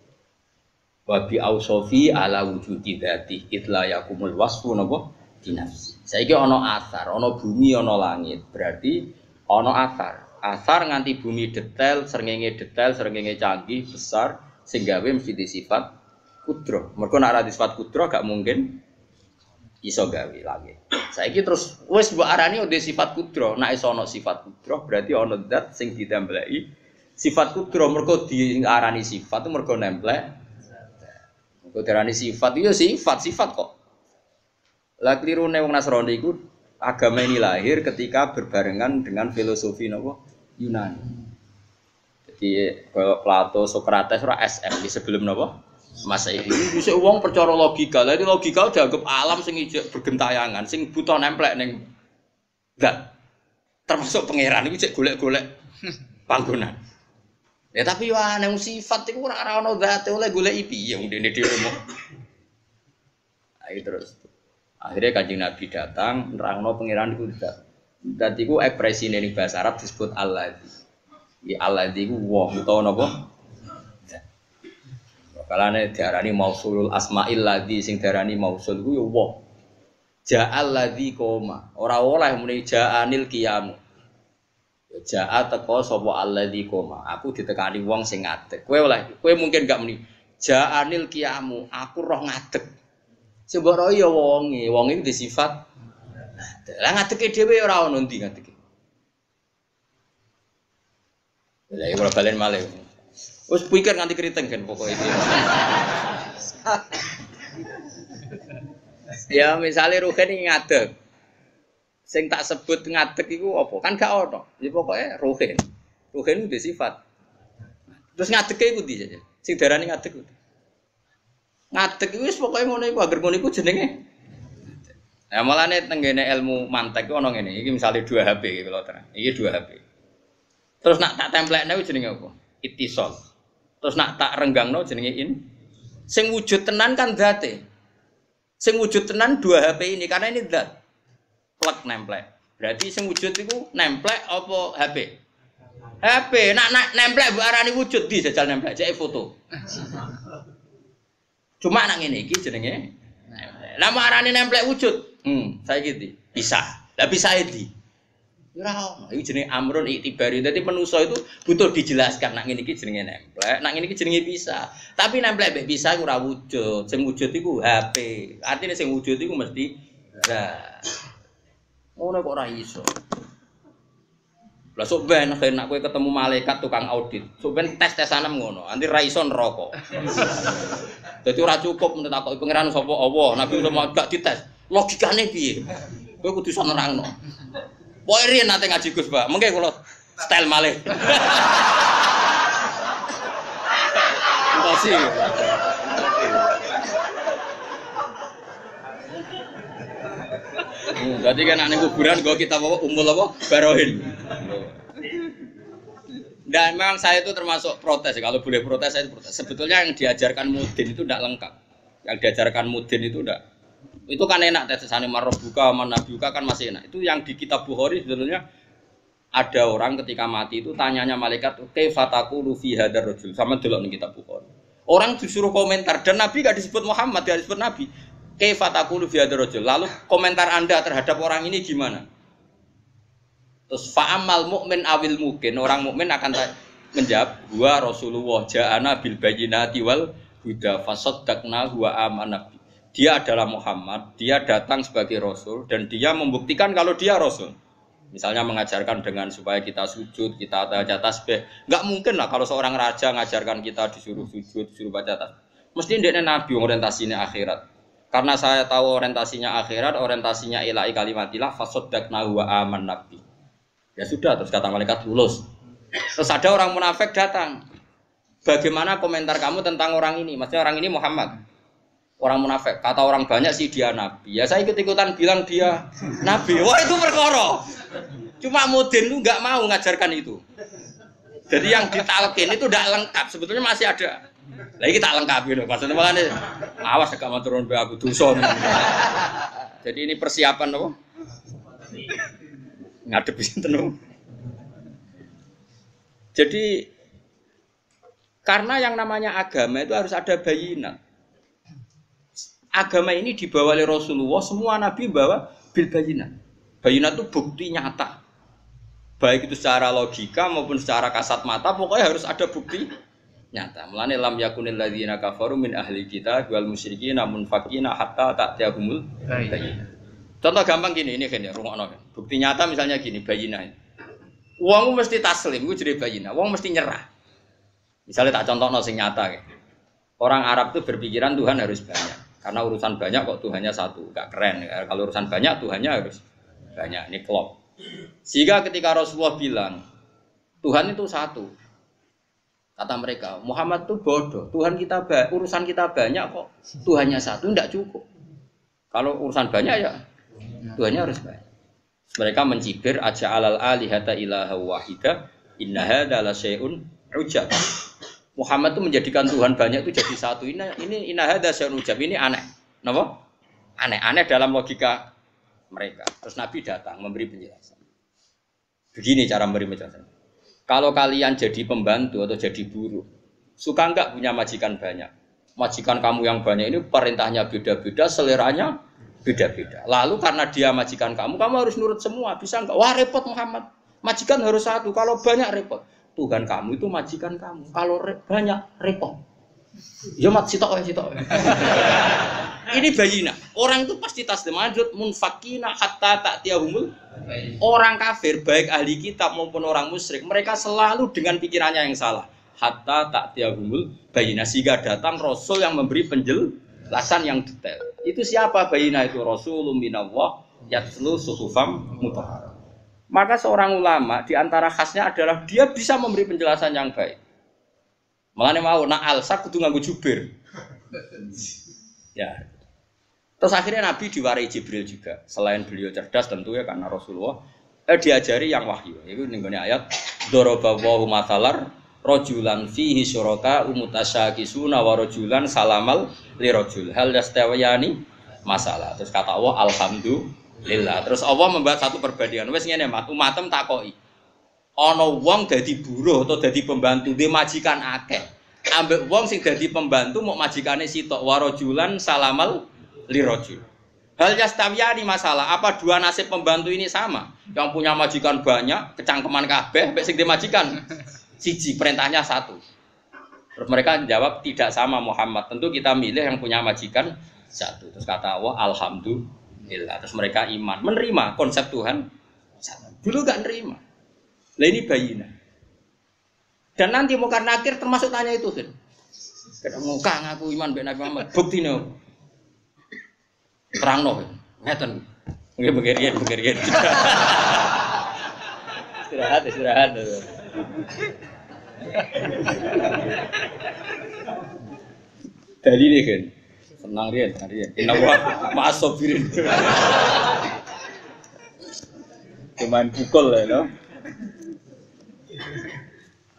Wa bi awsafi ala wujudi dzati. Itla yakumul wasfu napa dinafsi. Saiki ana asar, ana bumi, ana langit. Berarti ana asar. Asar nganti bumi detail, srengenge canggih, besar sing gawe mesti sifat kudro. Mergo nek ora sifat kudro gak mungkin iso gawe langit. Saiki terus wis mbok arani ndek sifat kudro. Nek iso ana sifat kudro berarti ana zat sing ditembelaki sifat kudro. Mergo diarani sifat itu mergo nemplek. Mergo diarani sifat itu sifat kok. Lah klirune wong Nasrani iku agama ini lahir ketika berbarengan dengan filosofi napa Yunani. Jadi kalau Plato, Socrates ora SM di sebelum napa Masehi. Bisa wong percaya logika. Lah logika dianggap alam sing ijek bergentayangan, sing buta nemplek ning zat. Termasuk pangeran iku cek golek-golek panggonan. Ya tapi yo ana sifat iku ora ana zate oleh golek piye wong dene dhewe mok. Ayo terus. Akhirnya Kanjeng Nabi datang, nerangno pangeran iku zat. Zat iku ekspresine ning bahasa Arab disebut Alladzi. Ya Alladzi iku wong utawa napa? Kalane diarani mausulul asmail ladzi sing diarani mausul iku ya wong. Ja'al ladzi koma. Ora oleh muni ja'anil qiyamu. Ja'a teko sapa alladzi koma. Aku ditekani wong sing ngadeg. Kowe oleh, kowe mungkin gak muni ja'anil qiyamu. Aku roh ngadeg. Sing mbok roh ya wonge iki disifat. Lah ngadege dhewe ora ono ndi ngadege. Lah iki ora balen malih. Wes pikir nganti keriting kan pokoknya itu. Ya misalnya Ruhen ini ngadeg. Sing tak sebut ngadeg itu apa? Kan gak ono. Ya pokoknya Ruhen. Ruhen itu sifat. Terus ngadegnya itu saja. Sing darani ngadeg itu. Ngadeg itu pokoknya ngono iku agar ngono iku jenenge. Nah malane tenggene ilmu mantek ku ono ngene. Iki misale 2 HP iki kalau terang. Iki 2 HP. Terus nak tak templekne ku jenenge apa? Ittisal. Terus nak tak renggangno jenenge in. Sing wujud tenan kan zate. Sing wujud tenan 2 HP ini karena ini zat. Plek nemplek. Berarti sing wujud iku nemplek apa HP? HP. Nak nemplek mbok arani wujud di jajal nemplek jek foto. Cuma nak ngene iki jenenge nemplek. Lah arane nemplek wujud. Saiki iki pisah. Lah pisah iki. Ora ono. Iki jenenge amrun iktibari. Dadi manusa itu butuh dijelaskan nak ngene iki jenenge nemplek, nak ngene iki jenenge pisah. Tapi nemplek mbek pisah ora wujud. Sing wujud iku HP. Artine sing wujud iku mesti zat. Ngono kok ora iso. Lah sok ben nek kowe ketemu malaikat tukang audit, sok ben tes-tesanem ngono. Anti ra iso neraka. Dadi ora cukup mentakoki pangeran sapa Allah, Nabi Muhammad gak dites. Logikane piye? Kowe kudu iso nerangno. Pokoke riyen nate ngaji Gus, Pak. Mengke kula style malih. Entasi. Berarti kan nek kuburan go kita bawa umul apa? Barohin. Dan memang saya itu termasuk protes. Kalau boleh protes saya protes. Sebetulnya yang diajarkan mudin itu tidak lengkap. Yang diajarkan mudin itu tidak. Itu kan enak tesane marbuka manabiuka kan masih enak. Itu yang di kitab Bukhari sebetulnya ada orang ketika mati itu tanyanya malaikat, "Kaifa taqulu fi hadzal rajul?" Sama delok ning kitab Bukhari. Orang disuruh komentar dan Nabi enggak disebut Muhammad, dia disebut Nabi. "Kaifa taqulu fi hadzal rajul?" Lalu komentar Anda terhadap orang ini gimana? Terus fa'amal mukmin awil mungkin orang mukmin akan menjawab, "Wa Rasulullah ja'ana bil bayyinati wal huda fasaddaqna wa amanna." Dia adalah Muhammad, dia datang sebagai Rasul dan dia membuktikan kalau dia Rasul. Misalnya mengajarkan dengan supaya kita sujud, kita baca tasbih. Enggak mungkin lah kalau seorang raja ngajarkan kita disuruh sujud, disuruh baca tasbih. Mesti ndekne nabi orientasinya akhirat. Karena saya tahu orientasinya akhirat, orientasinya ilahi kalimatillah, fasaddaqnahu wa amanna bi. Ya sudah, terus kata malaikat lulus. Terus ada orang munafik datang. Bagaimana komentar kamu tentang orang ini? Maksudnya orang ini Muhammad. Orang munafik. Kata orang banyak sih dia nabi. Ya saya ikut-ikutan bilang dia nabi. Wah itu perkara. Cuma Mudin lu nggak mau ngajarkan itu. Jadi yang ditalkin itu tidak lengkap. Sebetulnya masih ada. Lagi tak lengkap gitu. Maksudnya makanya awas agak maturun be aku dosa. Jadi ini persiapan apa? Ngadepi sinten. Jadi karena yang namanya agama itu harus ada bayinat. Agama ini dibawa oleh Rasulullah, semua nabi bawa bil bayinat. Bayinat itu bukti nyata. Baik itu secara logika maupun secara kasat mata, pokoknya harus ada bukti nyata. Mulane lam yakunil ladzina kafaru min ahli kitab wal musyrikin munfaqina hatta ta'tiyahumul bayinah. Contoh gampang gini, ini kan ya, rungokno. Bukti nyata misalnya gini, bayinah. Wong mesti taslim, ku jadi bayinah. Wong mesti nyerah. Misalnya tak contohno sing nyata kayak. Orang Arab itu berpikiran Tuhan harus banyak. Karena urusan banyak kok Tuhannya satu, gak keren. Kalau urusan banyak Tuhannya harus banyak. Ini klop. Sehingga ketika Rasulullah bilang Tuhan itu satu, kata mereka Muhammad itu bodoh. Tuhan kita urusan kita banyak kok Tuhannya satu, tidak cukup. Kalau urusan banyak ya Tuhannya harus banyak. Mereka mencibir aja alal alihata ilaha wahida inna hadza la syai'un ujab. Muhammad itu menjadikan Tuhan banyak itu jadi satu. Ini inna hadza syai'un ujab. Ini aneh. Napa? Aneh dalam logika mereka. Terus Nabi datang memberi penjelasan. Begini cara memberi penjelasan. Kalau kalian jadi pembantu atau jadi buruh, suka enggak punya majikan banyak? Majikan kamu yang banyak ini perintahnya beda-beda, seleranya beda-beda. Lalu karena dia majikan kamu harus nurut semua. Bisa enggak? Wah repot Muhammad. Majikan harus satu. Kalau banyak repot. Tuhan kamu itu majikan kamu. Kalau banyak repot. Ya mat sitok. Ini bayina. Orang itu pasti taslim ajud munfakina hatta ta'tiyahumul. Orang kafir baik ahli kitab maupun orang musyrik, mereka selalu dengan pikirannya yang salah. Hatta ta'tiyahumul bayina, sehingga datang rasul yang memberi penjelasan yang detail. Itu siapa bayina itu? Rasulun minallah yatlu suhufam mutahharah. Maka seorang ulama di antara khasnya adalah dia bisa memberi penjelasan yang baik. Mulane mau nak alsa kudu nganggo jubir. Ya. Terus akhirnya Nabi diwarai Jibril juga. Selain beliau cerdas tentunya karena Rasulullah diajari yang wahyu. Itu ning ayat daraballahu mathalar rajulan fihi syuraka umutasyakisuna wa rajulan salamal lirajul hal yastawiyani masalah. Terus kata Allah alhamdulillah. Terus Allah membuat satu perbandingan. Wis ngene Mat, umatem takoki. Ana wong dadi buruh atau dadi pembantu dhe majikan akeh. Ambek wong sing dadi pembantu mau majikane sitok wa rajulan salamal lirajul. Hal yastawiyani masalah. Apa dua nasib pembantu ini sama? Yang punya majikan banyak, kecangkeman kabeh, mbek sing dhe majikan siji, perintahnya satu. Terus mereka jawab tidak sama Muhammad. Tentu kita milih yang punya majikan satu. Terus kata Allah alhamdulillah. Terus mereka iman, menerima konsep Tuhan satu. Dulu gak nerima. Lah ini bayina. Dan nanti mungkar nakir termasuk tanya itu kan. Ketemu kang aku iman mbek Nabi Muhammad. Buktine. Terangno. Ngeten. Nggih begerian. Istirahat. Dalile kan. Senang riyen. Inna wa ma'asobirin. Cuman pukul ya no.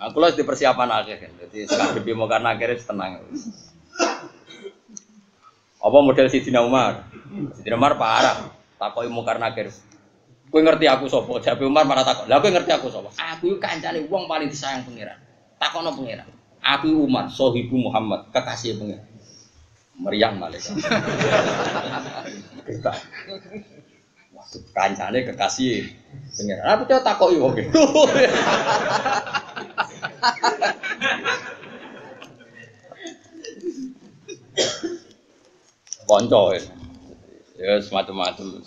Aku lah di persiapan akhir kan. Jadi ngadepi mau karena akhirnya tenang. Apa model Sidina Umar? Sidina Umar parah. Takoki mau karena akhir. Kowe ngerti aku sapa? Jabe Umar marah takok. Lah kowe ngerti aku sapa? Aku iku kancane wong paling disayang pangeran. Takokno pangeran. Aku Umar, sahibu Muhammad, kekasih pangeran. Meriang malaikat. Kita. Waktu kancane kekasih pangeran. Aku coba takoki wong gitu. Konco ya semacam-macam.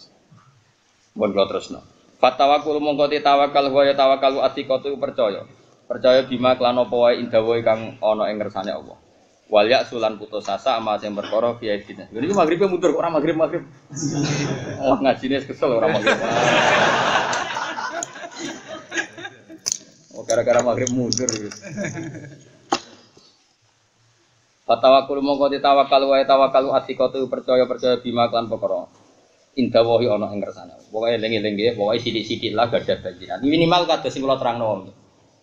Mun kula terusno. Fatawakul mongko tawakal wa tawakkalu atiqatu percaya. Percaya bima klan apa wae indawa kang ana ing ngersane Allah. Wal ya sulan putus asa ama sing perkara fi aidina. Lha niku maghribe mundur kok ora maghrib. Oh ngajine kesel ora maghrib. Oh gara-gara maghrib mundur. Fatawakul mongko ditawakal wae tawakal atiqatu percaya bima kan perkara. Indah wahi ana ing kersane. Pokoke eling-eling nggih, pokoke sithik-sithik lah gadah banjiran. Minimal kados sing kula terangno.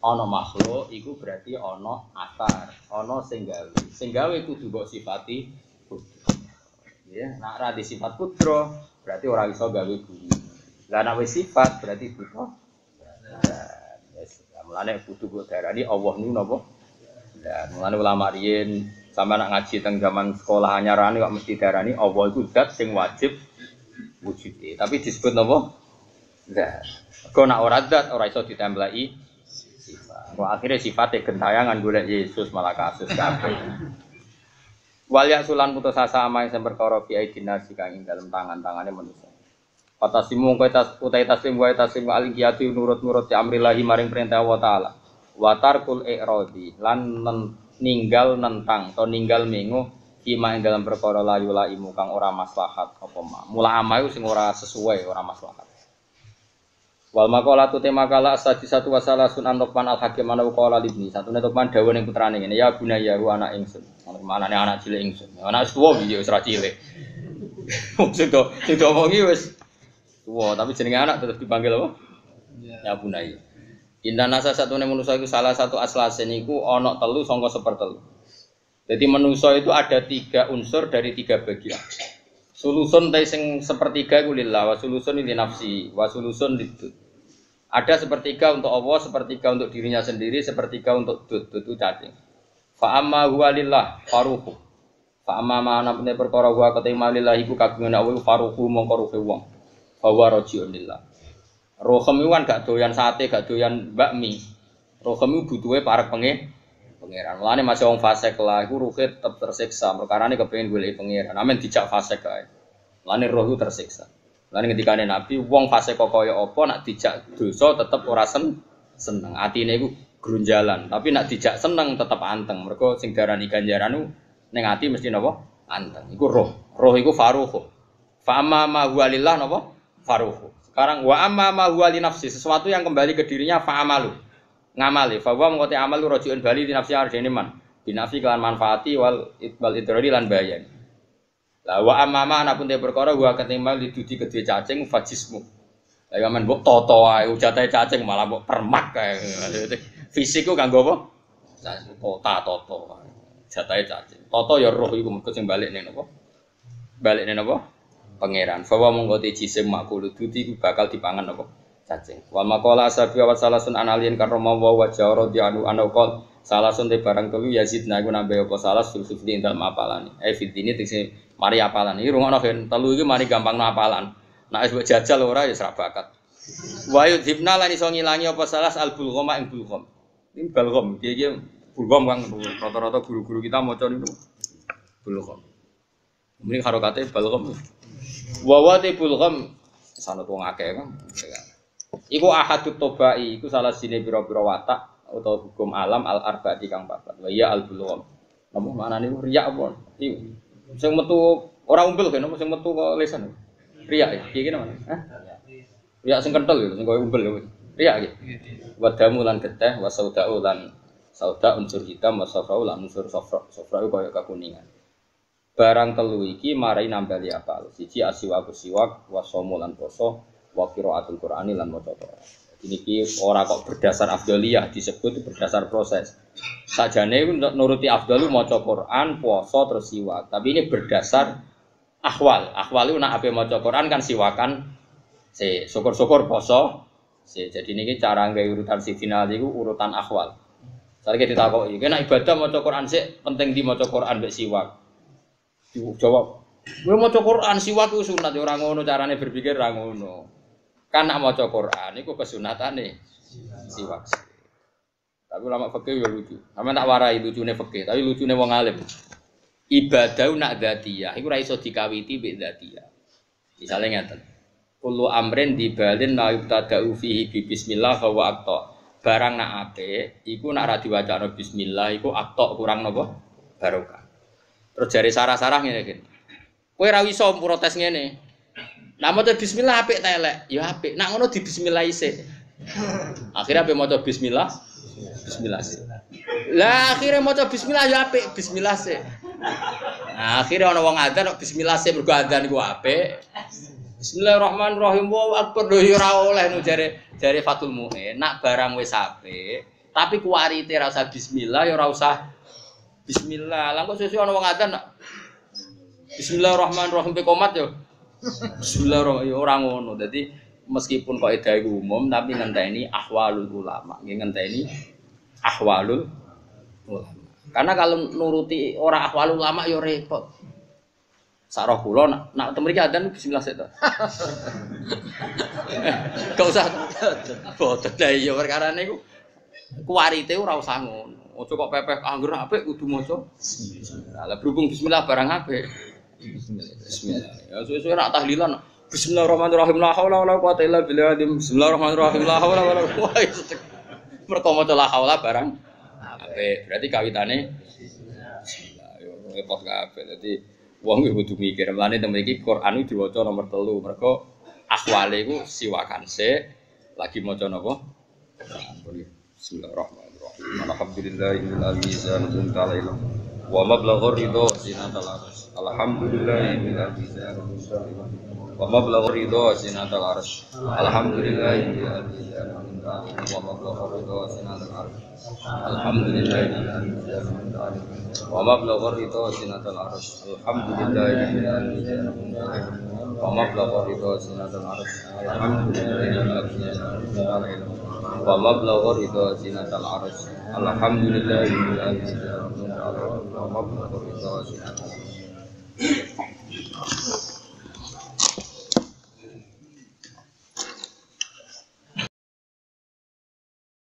Ana makhluk iku berarti ana asar, ana sing gawe. Sing gawe kudu mbok sifati kudro. Ya, nek ora disifat kudro, berarti ora iso gawe bumi. Lah nek wis sifat berarti butuh. Wis, mulane kudu kok darani Allah niku napa? Lah, mulane ulama riyin sama nak ngaji teng zaman sekolah anyarane kok mesti darani Allah iku zat sing wajib wujude. Tapi disebut napa? Zat. Kok nek ora zat ora iso ditembelai sifat. Wah akhirnya sifatnya gentayangan golek Yesus malah kasus kabeh. Wal ya sulan putus asa ama sing perkara fi aidina kang ing dalem tangan-tangane manusia. Patasimu kowe utai taslim wae taslim al-qiyati nurut-nurut ya amrillahi maring perintah Allah taala. Wa tarkul i'radi lan ninggal nentang atau ninggal mengo kima ing dalam perkara la yulaimu kang ora maslahat apa mula amae sing ora sesuai ora maslahat. Wal maqalatu temakala as-sadisatu wa salasun an Luqman al-Hakim ana qala libni satune Luqman dawuh ning putrane ngene ya bunaya ru anak ingsun manane anak cilik ingsun anak tuwa iki wis ra cilik sing omongi wis tuwa tapi jenenge anak tetep dipanggil apa ya bunaya. Inna nasa satune manusa iku salah satu aslase niku ana telu sangka sepertelu. Jadi manusa itu ada 3 unsur dari 3 bagian. Sulusun ta sing sepertiga iku lillah wa sulusun li nafsi wa sulusun lidud. Ada sepertiga untuk Allah, sepertiga untuk dirinya sendiri, sepertiga untuk dud itu cacing. Fa amma huwa lillah faruhu. Fa amma ma'ana pene perkara wa katima lillah iku kagungan Allah faruhu mongko ruhe wong. Fa wa rajiun lillah. Rohem itu kan gak doyan sate, gak doyan bakmi. Rohem itu butuhnya parek pengeran. Mulane masih wong fasik lah, iku ruhe tetep tersiksa. Perkarane kepengin golek pengeran. Amen dijak fasik kae. Mulane roh itu tersiksa. Mulane ngendikane Nabi, wong fasik kok kaya apa nak dijak dosa tetep ora seneng. Atine iku grunjalan, tapi nak dijak seneng tetep anteng. Mergo sing darani ganjaran ku ning ati mesti napa? Anteng. Iku roh. Roh iku faruhu. Fa amma ma huwa lillah napa? Faruhu. Sekarang wa amma ma huwa li nafsi, sesuatu yang kembali ke dirinya fa amalu. Ngamali, fa wa mengkoti amalu rajiun bali di nafsi arjene man. Binafi kelan manfaati wal idrari lan bayan. Lah wa amma ma ana pun te perkara wa ketimbang didudi kedhe cacing fajismu. Lah ya men mbok toto ae ujate cacing malah mbok permak kae. Fisik ku kanggo apa? Toto. Jatahe cacing. Toto ya roh iku mergo sing balik ning napa? Balik ning napa? Pangeran. Fawa mongko jisim makul duti bakal dipangan apa cacing. Wal maqala asabi wa salasun analien karoma wa jawra di anu anaqol salasun te barang telu yazidna iku nambah apa salas sulsuf di dalem apalane. Fitini tekse mari apalan. Iki rungokno ben telu iki mari gampangno apalan. Nek wis jajal ora ya ora bakat. Wa yudhibna lan iso ngilangi apa salas al bulgham ing bulgham. Ini bulgham iki bulgham kang rata-rata guru-guru kita maca niku bulgham. Mending harokate bulgham. Wawati bulgham sanad wong akeh kan. Iku ahadut tobai, iku salah sine pira-pira watak utawa hukum alam al arba'i kang papat. Wa ya al bulgham. Napa manane riya apa? Sing metu ora umbel kan sing metu kok lesan. Riya iki namane. Hah? Riya sing kenthel lho sing koyo umbel lho. Riya iki. Wadamu lan geteh wa sauda'u lan sauda unsur hitam wa safra'u lan unsur safra. Safra koyo kekuningan. Barang telu iki marai nambali apa? Siji asiwa siwak wasomo lan poso wa qiraatul Qur'ani lan maca Qur'an. Niki ora kok berdasar afdaliyah disebut berdasar proses. Sajane nuruti afdalu maca Qur'an, puasa terus siwak. Tapi ini berdasar ahwal. Ahwal itu nak ape maca Qur'an kan siwakan syukur-syukur poso. Jadi niki cara nggawe urutan final iku urutan ahwal. Saiki ditakoki, nek ibadah maca Qur'an sik penting di maca Qur'an mbek siwak. Jawab, gue mau Quran siwak itu sunat, orang ngono carane berpikir orang ngono. Kan nak mau Quran, itu kesunatane siwak. Tapi ulama fikih ya lucu. Sampe tak warai lucune fikih, tapi lucune wong alim. Ibadah nak dzatiyah, iku ora iso dikawiti mbek dzatiyah. Misale ngeten. Kullu amrin dibalin la yubtada'u fihi bi bismillah fa wa aqta. Barang nak apik, iku nak ra diwacana bismillah iku aqta kurang napa? barokah. Terus jari sarah-sarah ngene iki. Kowe ra iso protes ngene. Nah maca bismillah apik ta elek? Ya apik. Nak ngono di bismillah isik. Akhirnya ape maca bismillah? Bismillah sih. Lah akhirnya maca bismillah ya apik, bismillah sih. Nah, akhirnya ana wong adzan kok bismillah sih mergo adzan iku apik. Bismillahirrahmanirrahim. Wa akbar lho ya ora oleh nu jare Fatul Mu'in. Nak barang wis apik, tapi kuwarite ra usah bismillah ya ora usah bismillah. Lah kok sesuk ana wong adzan nak Bismillahirrahmanirrahim pe komat yo. Bismillahirrahmanirrahim ora ngono. Dadi meskipun kaidah iku umum tapi ngenteni ahwalul ulama. Nggih ngenteni ahwalul ulama. Karena kalau nuruti ora ahwalul ulama yo repot. Sak roh kula nak temu iki adzan bismillah sik to. Gak usah boten lah iya perkara niku kuwarite ora usah ngono. Aja kok pepeh anggur apik kudu maca bismillah. Lah berhubung bismillah barang apik. Bismillah. Ya suwe-suwe nak tahlilan Bismillahirrahmanirrahim la haula wala quwata illa billah. Bismillahirrahmanirrahim la haula wala quwata. Mergo maca la haula barang apik. Berarti kawitane bismillah. Yo repot kabeh. Dadi wong kudu mikir. Mulane temen iki Quran iki diwaca nomor 3. Mergo ahwale iku siwakan sik lagi maca napa? Bismillahirrahmanirrahim. Alhamdulillahil azizan ta'ala ilah. Wa mablaghur ridho zinatal arsy. Alhamdulillahil azizan wa mablaghur ridho zinatal arsy. Alhamdulillahil azizan wa mablaghur ridho zinatal arsy. Alhamdulillahil azizan wa mablaghur ridho zinatal arsy. Alhamdulillahil azizan wa mablaghur ridho zinatal arsy. Alhamdulillahil azizan wa mablaghur ridho zinatal arsy. Alhamdulillahil azizan wa mablaghur ridho zinatal arsy.